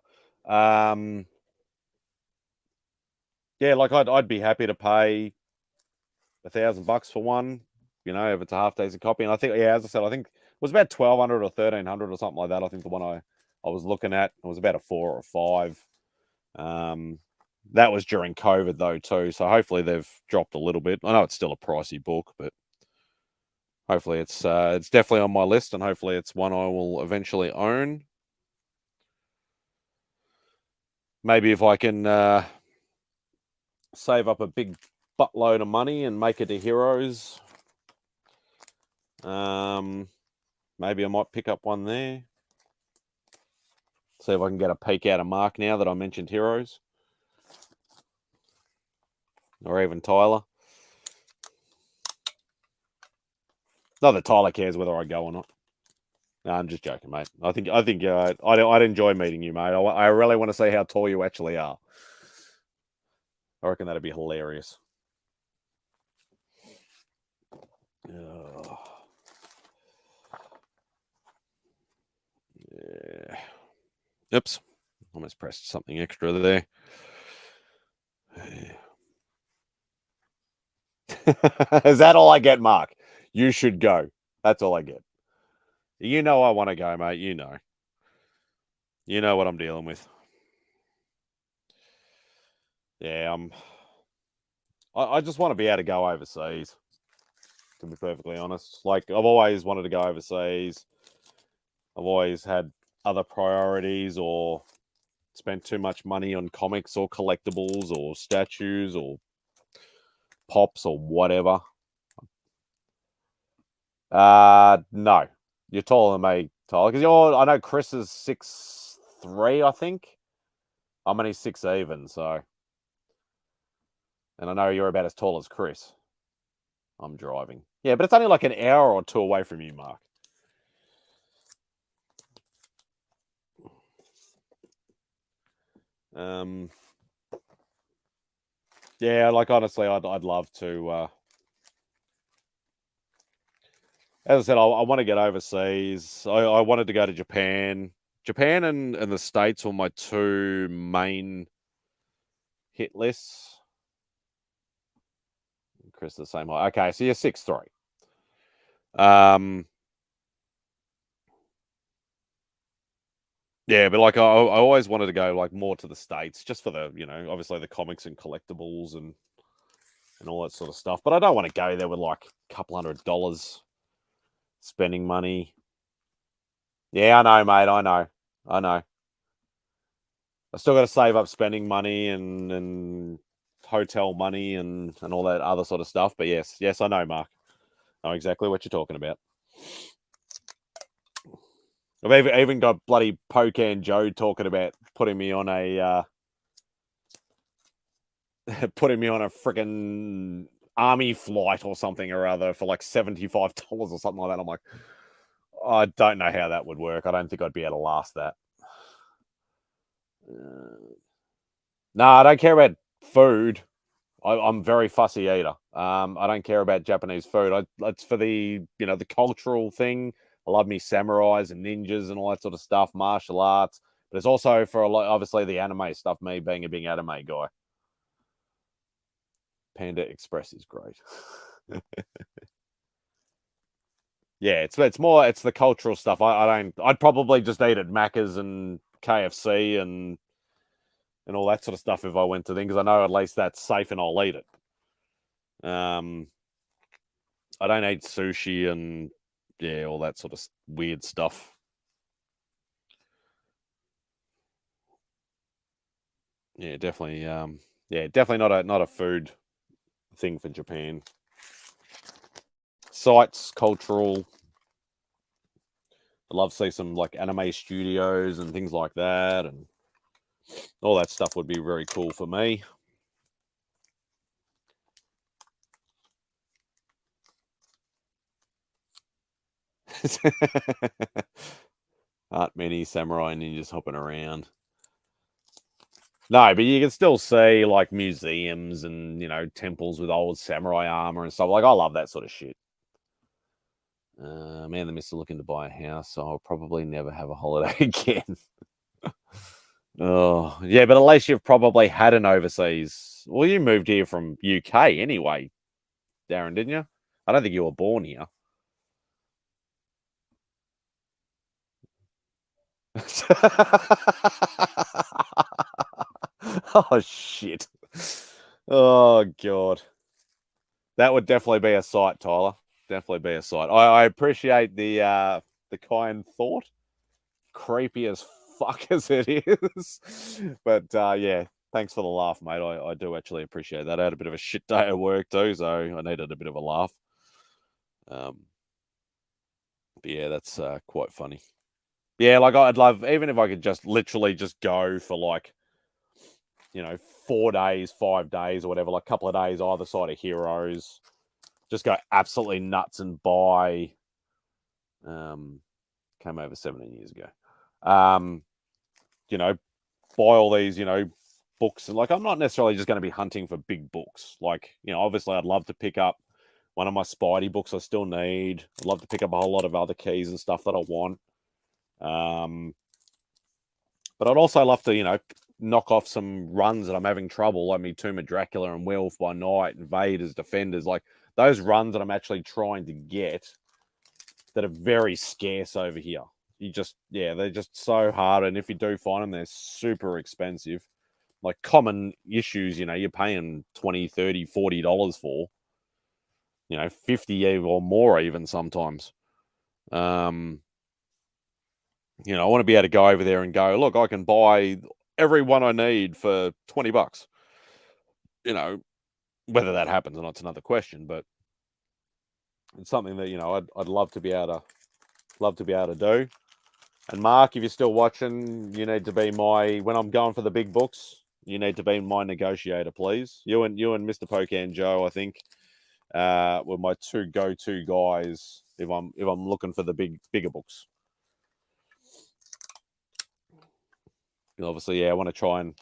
Yeah, like I'd be happy to pay $1,000 for one, if it's a half decent copy. And I think, yeah, as I said, I think it was about 1,200 or 1,300 or something like that. I think the one I was looking at, it was about a 4 or a 5. That was during COVID though too, so hopefully they've dropped a little bit. I know it's still a pricey book, but hopefully it's definitely on my list, and hopefully it's one I will eventually own. Maybe if I can save up a big buttload of money and make it to Heroes, maybe I might pick up one there. See if I can get a peek out of Mark now that I mentioned Heroes. Or even Tyler. Not that Tyler cares whether I go or not. No, I'm just joking, mate. I think I'd enjoy meeting you, mate. I really want to see how tall you actually are. I reckon that'd be hilarious. Yeah. Oops. Almost pressed something extra there. Is that all I get, Mark? You should go. That's all I get. You know I want to go, mate. You know. You know what I'm dealing with. Yeah, I just want to be able to go overseas, to be perfectly honest. Like, I've always wanted to go overseas. I've always had other priorities or spent too much money on comics or collectibles or statues or pops or whatever. No. You're taller than me, Tyler. Because I know Chris is 6'3", I think. I'm only 6 even, so. And I know you're about as tall as Chris. I'm driving. Yeah, but it's only like an hour or two away from you, Mark. Yeah, like honestly, I'd love to. As I said, I want to get overseas. I wanted to go to Japan. Japan and the States were my two main hit lists. Chris, the same height. Okay, so you're 6'3". Yeah, but like I always wanted to go like more to the States, just for the obviously the comics and collectibles and all that sort of stuff. But I don't want to go there with like a couple $100 spending money. Yeah, I know, mate. I know. I still got to save up spending money and hotel money and all that other sort of stuff. But yes, I know, Mark. I know exactly what you're talking about. I've even got bloody Pocan Joe talking about putting me on a freaking army flight or something or other for like $75 or something like that. I'm like, I don't know how that would work. I don't think I'd be able to last that. No, I don't care about food. I'm very fussy eater. I don't care about Japanese food. It's for the the cultural thing. I love me samurais and ninjas and all that sort of stuff, martial arts. But it's also for a lot, obviously the anime stuff. Me being a big anime guy. Panda Express is great. Yeah, it's the cultural stuff. I'd probably just eat at Macca's and KFC and all that sort of stuff if I went to them, because I know at least that's safe and I'll eat it. I don't eat sushi and all that sort of weird stuff. Yeah, definitely. Definitely not a food thing for Japan. Sites, cultural. I'd love to see some like anime studios and things like that, and all that stuff would be very cool for me. Aren't many samurai ninjas hopping around. No, but you can still see like museums and temples with old samurai armor and stuff. Like I love that sort of shit. Man, the mister looking to buy a house, so I'll probably never have a holiday again. Oh, yeah, but at least you've probably had an overseas. Well, you moved here from UK anyway, Darren, didn't you? I don't think you were born here. Oh, shit. Oh, God. That would definitely be a sight, Tyler. Definitely be a sight. I appreciate the kind thought. Creepy as fuck as it is. But, yeah, thanks for the laugh, mate. I do actually appreciate that. I had a bit of a shit day at work, too, so I needed a bit of a laugh. But, yeah, that's quite funny. Yeah, like I'd love, even if I could just literally just go for like, 4 days, 5 days or whatever, like a couple of days either side of Heroes, just go absolutely nuts and buy, came over 17 years ago, buy all these, books. And like, I'm not necessarily just going to be hunting for big books. Like, obviously I'd love to pick up one of my Spidey books I still need. I'd love to pick up a whole lot of other keys and stuff that I want. But I'd also love to, knock off some runs that I'm having trouble, like me Tomb of Dracula and Werewolf by Night, Invaders, Defenders, like those runs that I'm actually trying to get that are very scarce over here. They're just so hard. And if you do find them, they're super expensive. Like common issues, you're paying $20, $30, $40 for, 50 or more even sometimes. You know, I want to be able to go over there and go, look, I can buy every one I need for $20. You know, whether that happens or not, it's another question, but it's something that, you know, I'd love to be able to do. And Mark, if you're still watching, you need to be when I'm going for the big books, you need to be my negotiator, please. You and Mr. Pocan Joe, I think, were my two go-to guys if I'm looking for the bigger books. And obviously, yeah, I want to try and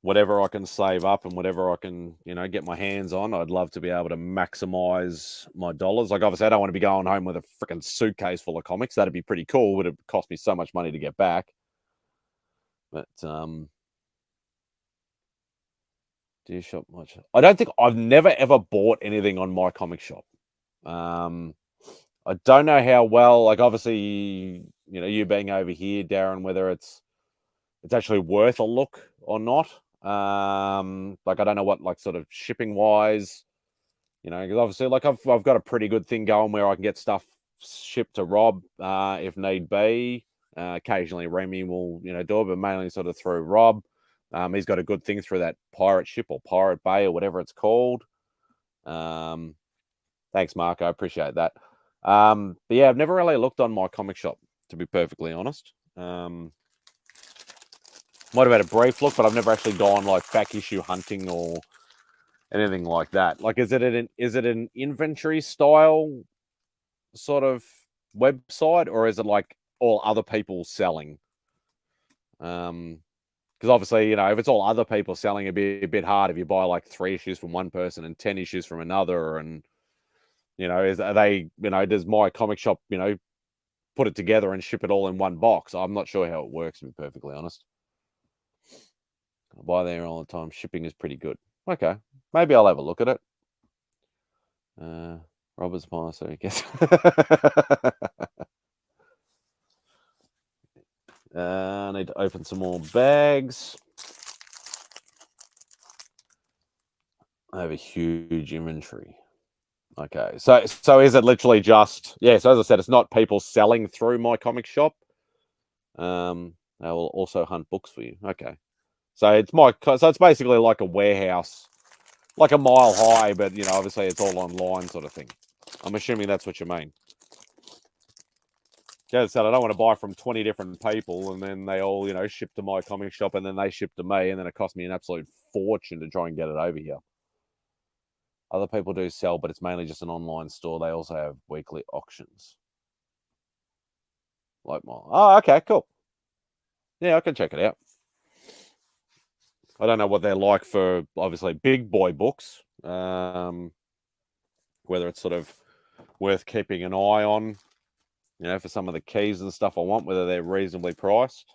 whatever I can save up and whatever I can, you know, get my hands on, I'd love to be able to maximize my dollars. Like, obviously, I don't want to be going home with a freaking suitcase full of comics. That'd be pretty cool, but it'd cost me so much money to get back. But, do you shop much? I don't think I've never ever bought anything on my comic shop. I don't know how well, like, obviously, you know, you being over here, Darren, whether it's actually worth a look or not. Like, I don't know what, like, sort of shipping wise, you know, because obviously, like, I've got a pretty good thing going where I can get stuff shipped to Rob if need be. Occasionally Remy will, you know, do it, but mainly sort of through Rob. He's got a good thing through that pirate ship or pirate bay or whatever it's called. Thanks, Mark. I appreciate that. But yeah, I've never really looked on my comic shop, to be perfectly honest. Might have had a brief look, but I've never actually gone like back issue hunting or anything like that. Like, is it an inventory style sort of website, or is it like all other people selling? Because obviously, you know, if it's all other people selling, it'd be a bit hard if you buy like 3 issues from one person and 10 issues from another. And, you know, does my comic shop, you know, put it together and ship it all in one box? I'm not sure how it works, to be perfectly honest. I buy there all the time. Shipping is pretty good. Okay. Maybe I'll have a look at it. Robert's Pie, so I guess. I need to open some more bags. I have a huge inventory. Okay. So is it literally just, yeah, so as I said, it's not people selling through my comic shop. I will also hunt books for you. Okay. So it's basically like a warehouse, like a mile high, but, you know, obviously it's all online sort of thing. I'm assuming that's what you mean. As I said, I don't want to buy from 20 different people and then they all, you know, ship to my comic shop and then they ship to me and then it cost me an absolute fortune to try and get it over here. Other people do sell, but it's mainly just an online store. They also have weekly auctions. Like my, oh, okay, cool. Yeah, I can check it out. I don't know what they're like for, obviously, big boy books. Whether it's sort of worth keeping an eye on, you know, for some of the keys and stuff I want, whether they're reasonably priced.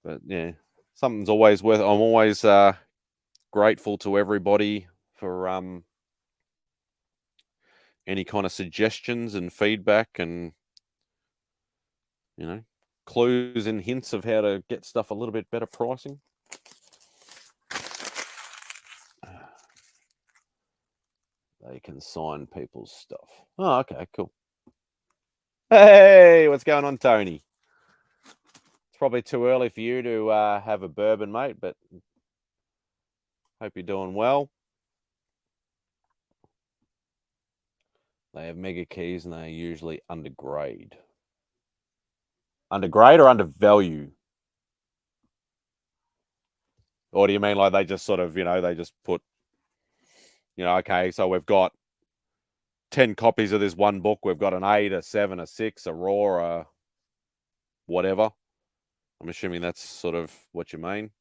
But yeah, something's always worth. I'm always grateful to everybody for any kind of suggestions and feedback and, you know, clues and hints of how to get stuff a little bit better pricing. They can sign people's stuff. Oh, okay, cool. Hey, what's going on, Tony? It's probably too early for you to have a bourbon, mate, but hope you're doing well. They have mega keys and they're usually undergrade. Undergrade or undervalue? Or do you mean like they just sort of, you know, they just put, you know, okay, so we've got 10 copies of this one book. We've got an 8, a 7, a 6, a raw, a whatever. I'm assuming that's sort of what you mean.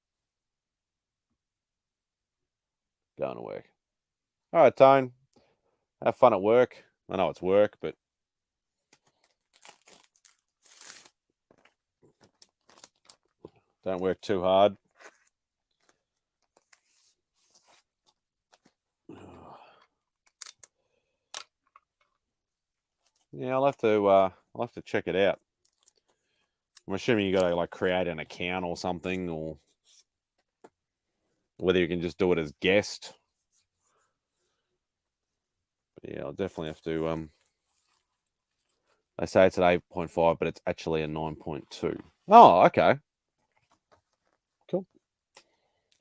Going to work. All right, Tone. Have fun at work. I know it's work, but don't work too hard. Yeah, I'll have to check it out. I'm assuming you got to like create an account or something, or whether you can just do it as guest. But yeah, I'll definitely have to They say it's an 8.5, but it's actually a 9.2. Oh, okay. Cool.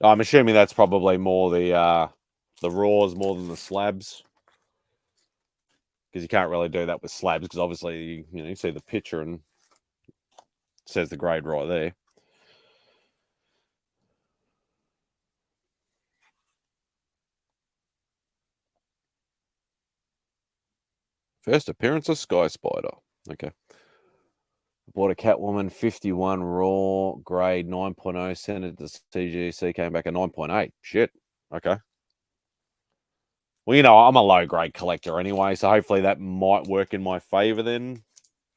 I'm assuming that's probably more the raws more than the slabs. Because you can't really do that with slabs, because obviously, you see the picture and it says the grade right there. First appearance of Sky Spider. Okay. Bought a Catwoman 51 raw grade 9.0, sent it to CGC, came back a 9.8. Shit. Okay. Well, I'm a low grade collector anyway, so hopefully that might work in my favor then.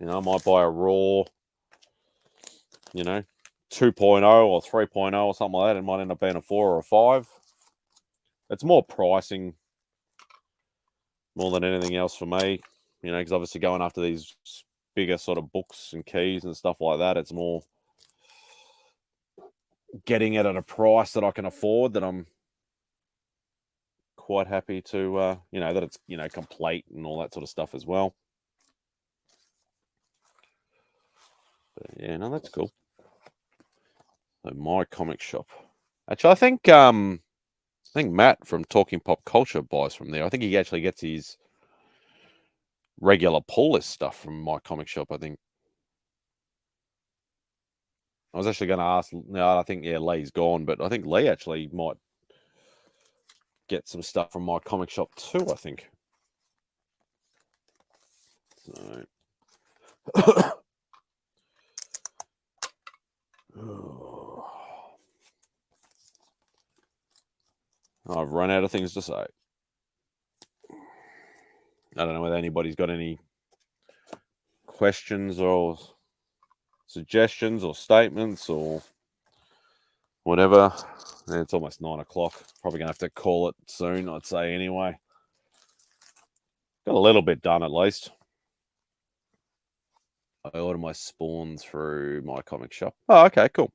I might buy a raw, 2.0 or 3.0 or something like that. It might end up being a 4 or a 5. It's more pricing more than anything else for me, because obviously going after these bigger sort of books and keys and stuff like that, it's more getting it at a price that I can afford, that I'm quite happy to, that it's, complete and all that sort of stuff as well. But yeah, no, that's cool. So my comic shop. Actually, I think Matt from Talking Pop Culture buys from there. I think he actually gets his regular pull list stuff from my comic shop, I think. I was actually going to ask, I think, Lee's gone, but I think Lee actually might get some stuff from my comic shop too, I think. So. I've run out of things to say. I don't know whether anybody's got any questions or suggestions or statements or whatever. It's almost 9 o'clock. Probably going to have to call it soon, I'd say, anyway. Got a little bit done, at least. I order my Spawn through my comic shop. Oh, okay, cool.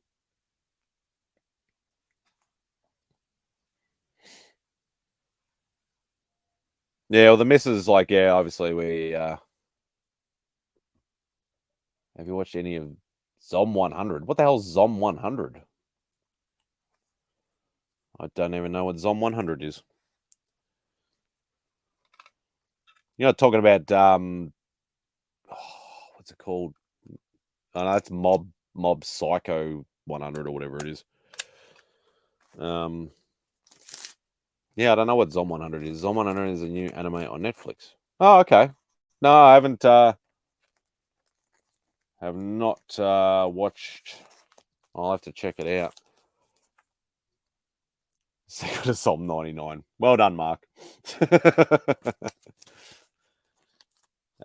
Yeah, well, the missus, obviously we... have you watched any of Zom 100? What the hell is Zom 100? I don't even know what Zom 100 is. Talking about... what's it called? I know it's Mob Psycho 100 or whatever it is. Yeah, I don't know what Zom 100 is. Zom 100 is a new anime on Netflix. Oh, okay. No, I haven't. Have not watched. I'll have to check it out. Secret of Zom 99. Well done, Mark.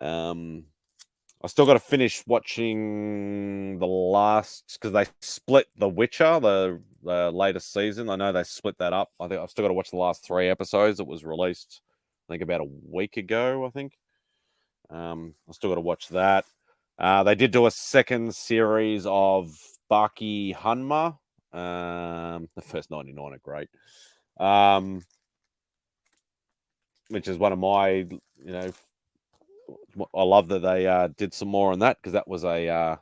I still got to finish watching the last, because they split The Witcher, the latest season. I know they split that up. I think I've still got to watch the last 3 episodes. It was released, I think, about a week ago, I think. I still got to watch that. They did do a second series of Baki Hanma. The first 99 are great. Which is one of my, I love that they did some more on that, because that was it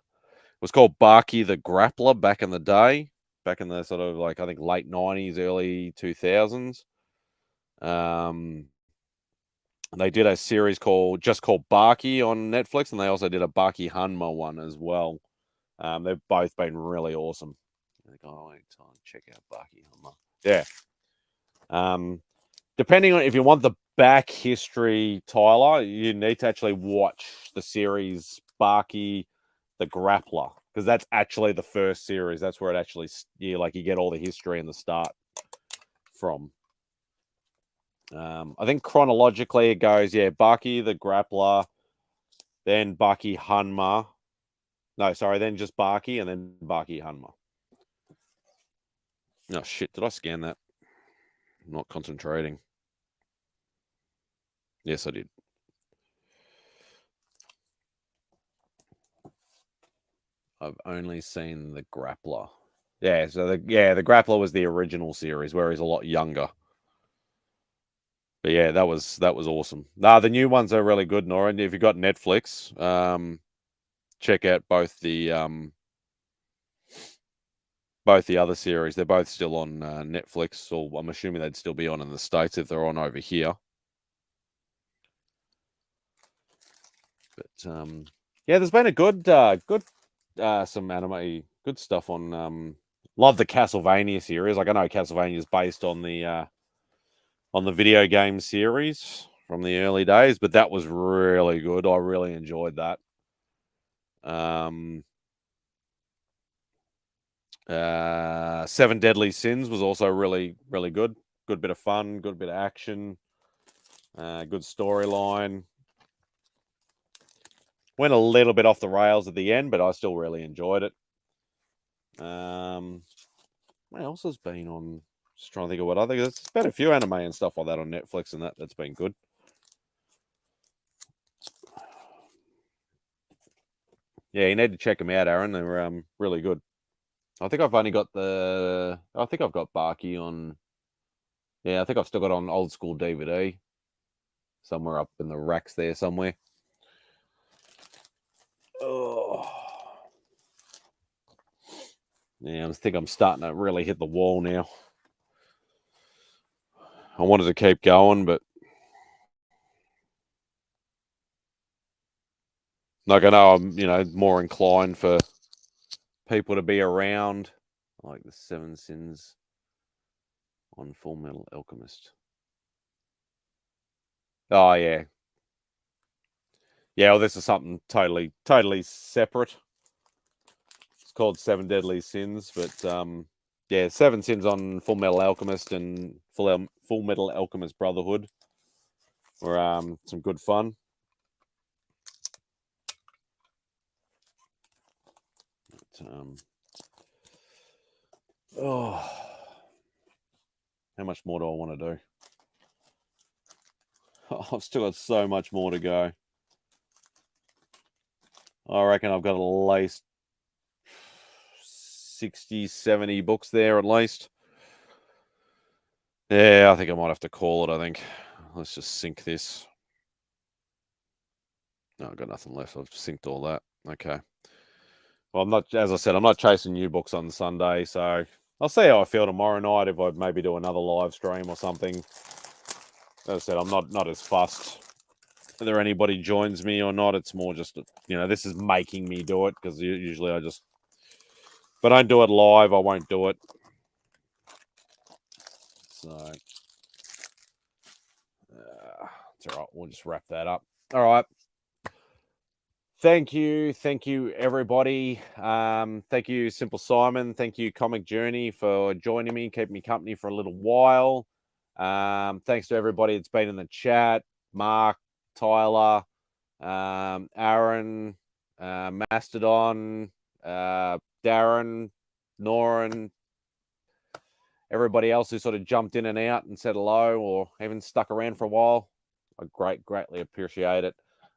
was called Baki the Grappler back in the day, back in the sort of I think late 90s, early 2000s. They did a series called Baki on Netflix, and they also did a Baki Hanma one as well. They've both been really awesome. Check out Baki Hanma. Yeah. Depending on if you want the back history, Tyler, you need to actually watch the series Baki the Grappler, because that's actually the first series. That's where it actually, you get all the history and the start from. I think chronologically it goes, Baki the Grappler, then Baki Hanma. No, sorry, then just Baki, and then Baki Hanma. Oh, shit, did I scan that? I'm not concentrating. Yes, I did. I've only seen the Grappler. Yeah, so the Grappler was the original series, where he's a lot younger. But yeah, that was awesome. Nah, the new ones are really good, Nora. And if you've got Netflix, check out both the other series. They're both still on Netflix, or I'm assuming they'd still be on in the States if they're on over here. But yeah, there's been a good some anime good stuff on. Love the Castlevania series. Like, I know Castlevania is based on the video game series from the early days, but that was really good. I really enjoyed that. Seven Deadly Sins was also really, really good. Good bit of fun, good bit of action, good storyline. Went a little bit off the rails at the end, but I still really enjoyed it. What else has been on? Just trying to think of what other. There's been a few anime and stuff like that on Netflix, and that's been good. Yeah, you need to check them out, Aaron. They're really good. I think I've only got I think I've got Barky on. Yeah, I think I've still got on old school DVD somewhere up in the racks there somewhere. Oh. Yeah, I think I'm starting to really hit the wall now. I wanted to keep going, but like, I know I'm, more inclined for people to be around, like the Seven Sins on Full Metal Alchemist. Oh yeah. Yeah, well, this is something totally separate. It's called Seven Deadly Sins, but yeah, Seven Sins on Full Metal Alchemist and Full Metal Alchemist Brotherhood were some good fun. But, how much more do I want to do? I've still got so much more to go. I reckon I've got at least 60, 70 books there at least. Yeah, I think I might have to call it, I think. Let's just sync this. No, I've got nothing left. I've synced all that. Okay. Well, as I said, I'm not chasing new books on Sunday, so I'll see how I feel tomorrow night if I maybe do another live stream or something. As I said, I'm not as fussed whether anybody joins me or not. It's more just, this is making me do it, because usually if I don't do it live, I won't do it. So, it's all right. We'll just wrap that up. All right. Thank you, everybody. Thank you, Simple Simon. Thank you, Comic Journey, for joining me, keeping me company for a little while. Thanks to everybody that's been in the chat: Mark, Tyler, Aaron, Mastodon, Darren, Noran, everybody else who sort of jumped in and out and said hello, or even stuck around for a while. I greatly appreciate it.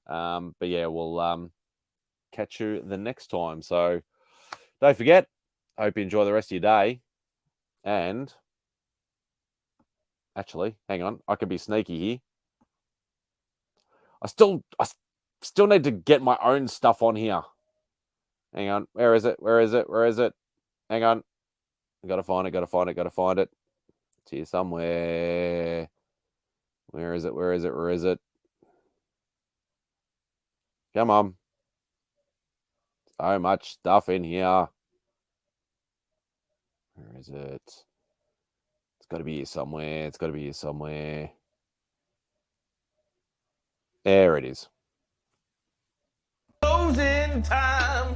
But yeah, we'll catch you the next time. So don't forget, I hope you enjoy the rest of your day. And actually, hang on, I could be sneaky here. I still need to get my own stuff on here. Hang on, where is it? Hang on, I gotta find it. It's here somewhere. Where is it? Come on. So much stuff in here. Where is it? It's got to be here somewhere. There it is. Closing time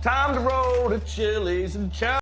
to roll to Chili's and chow.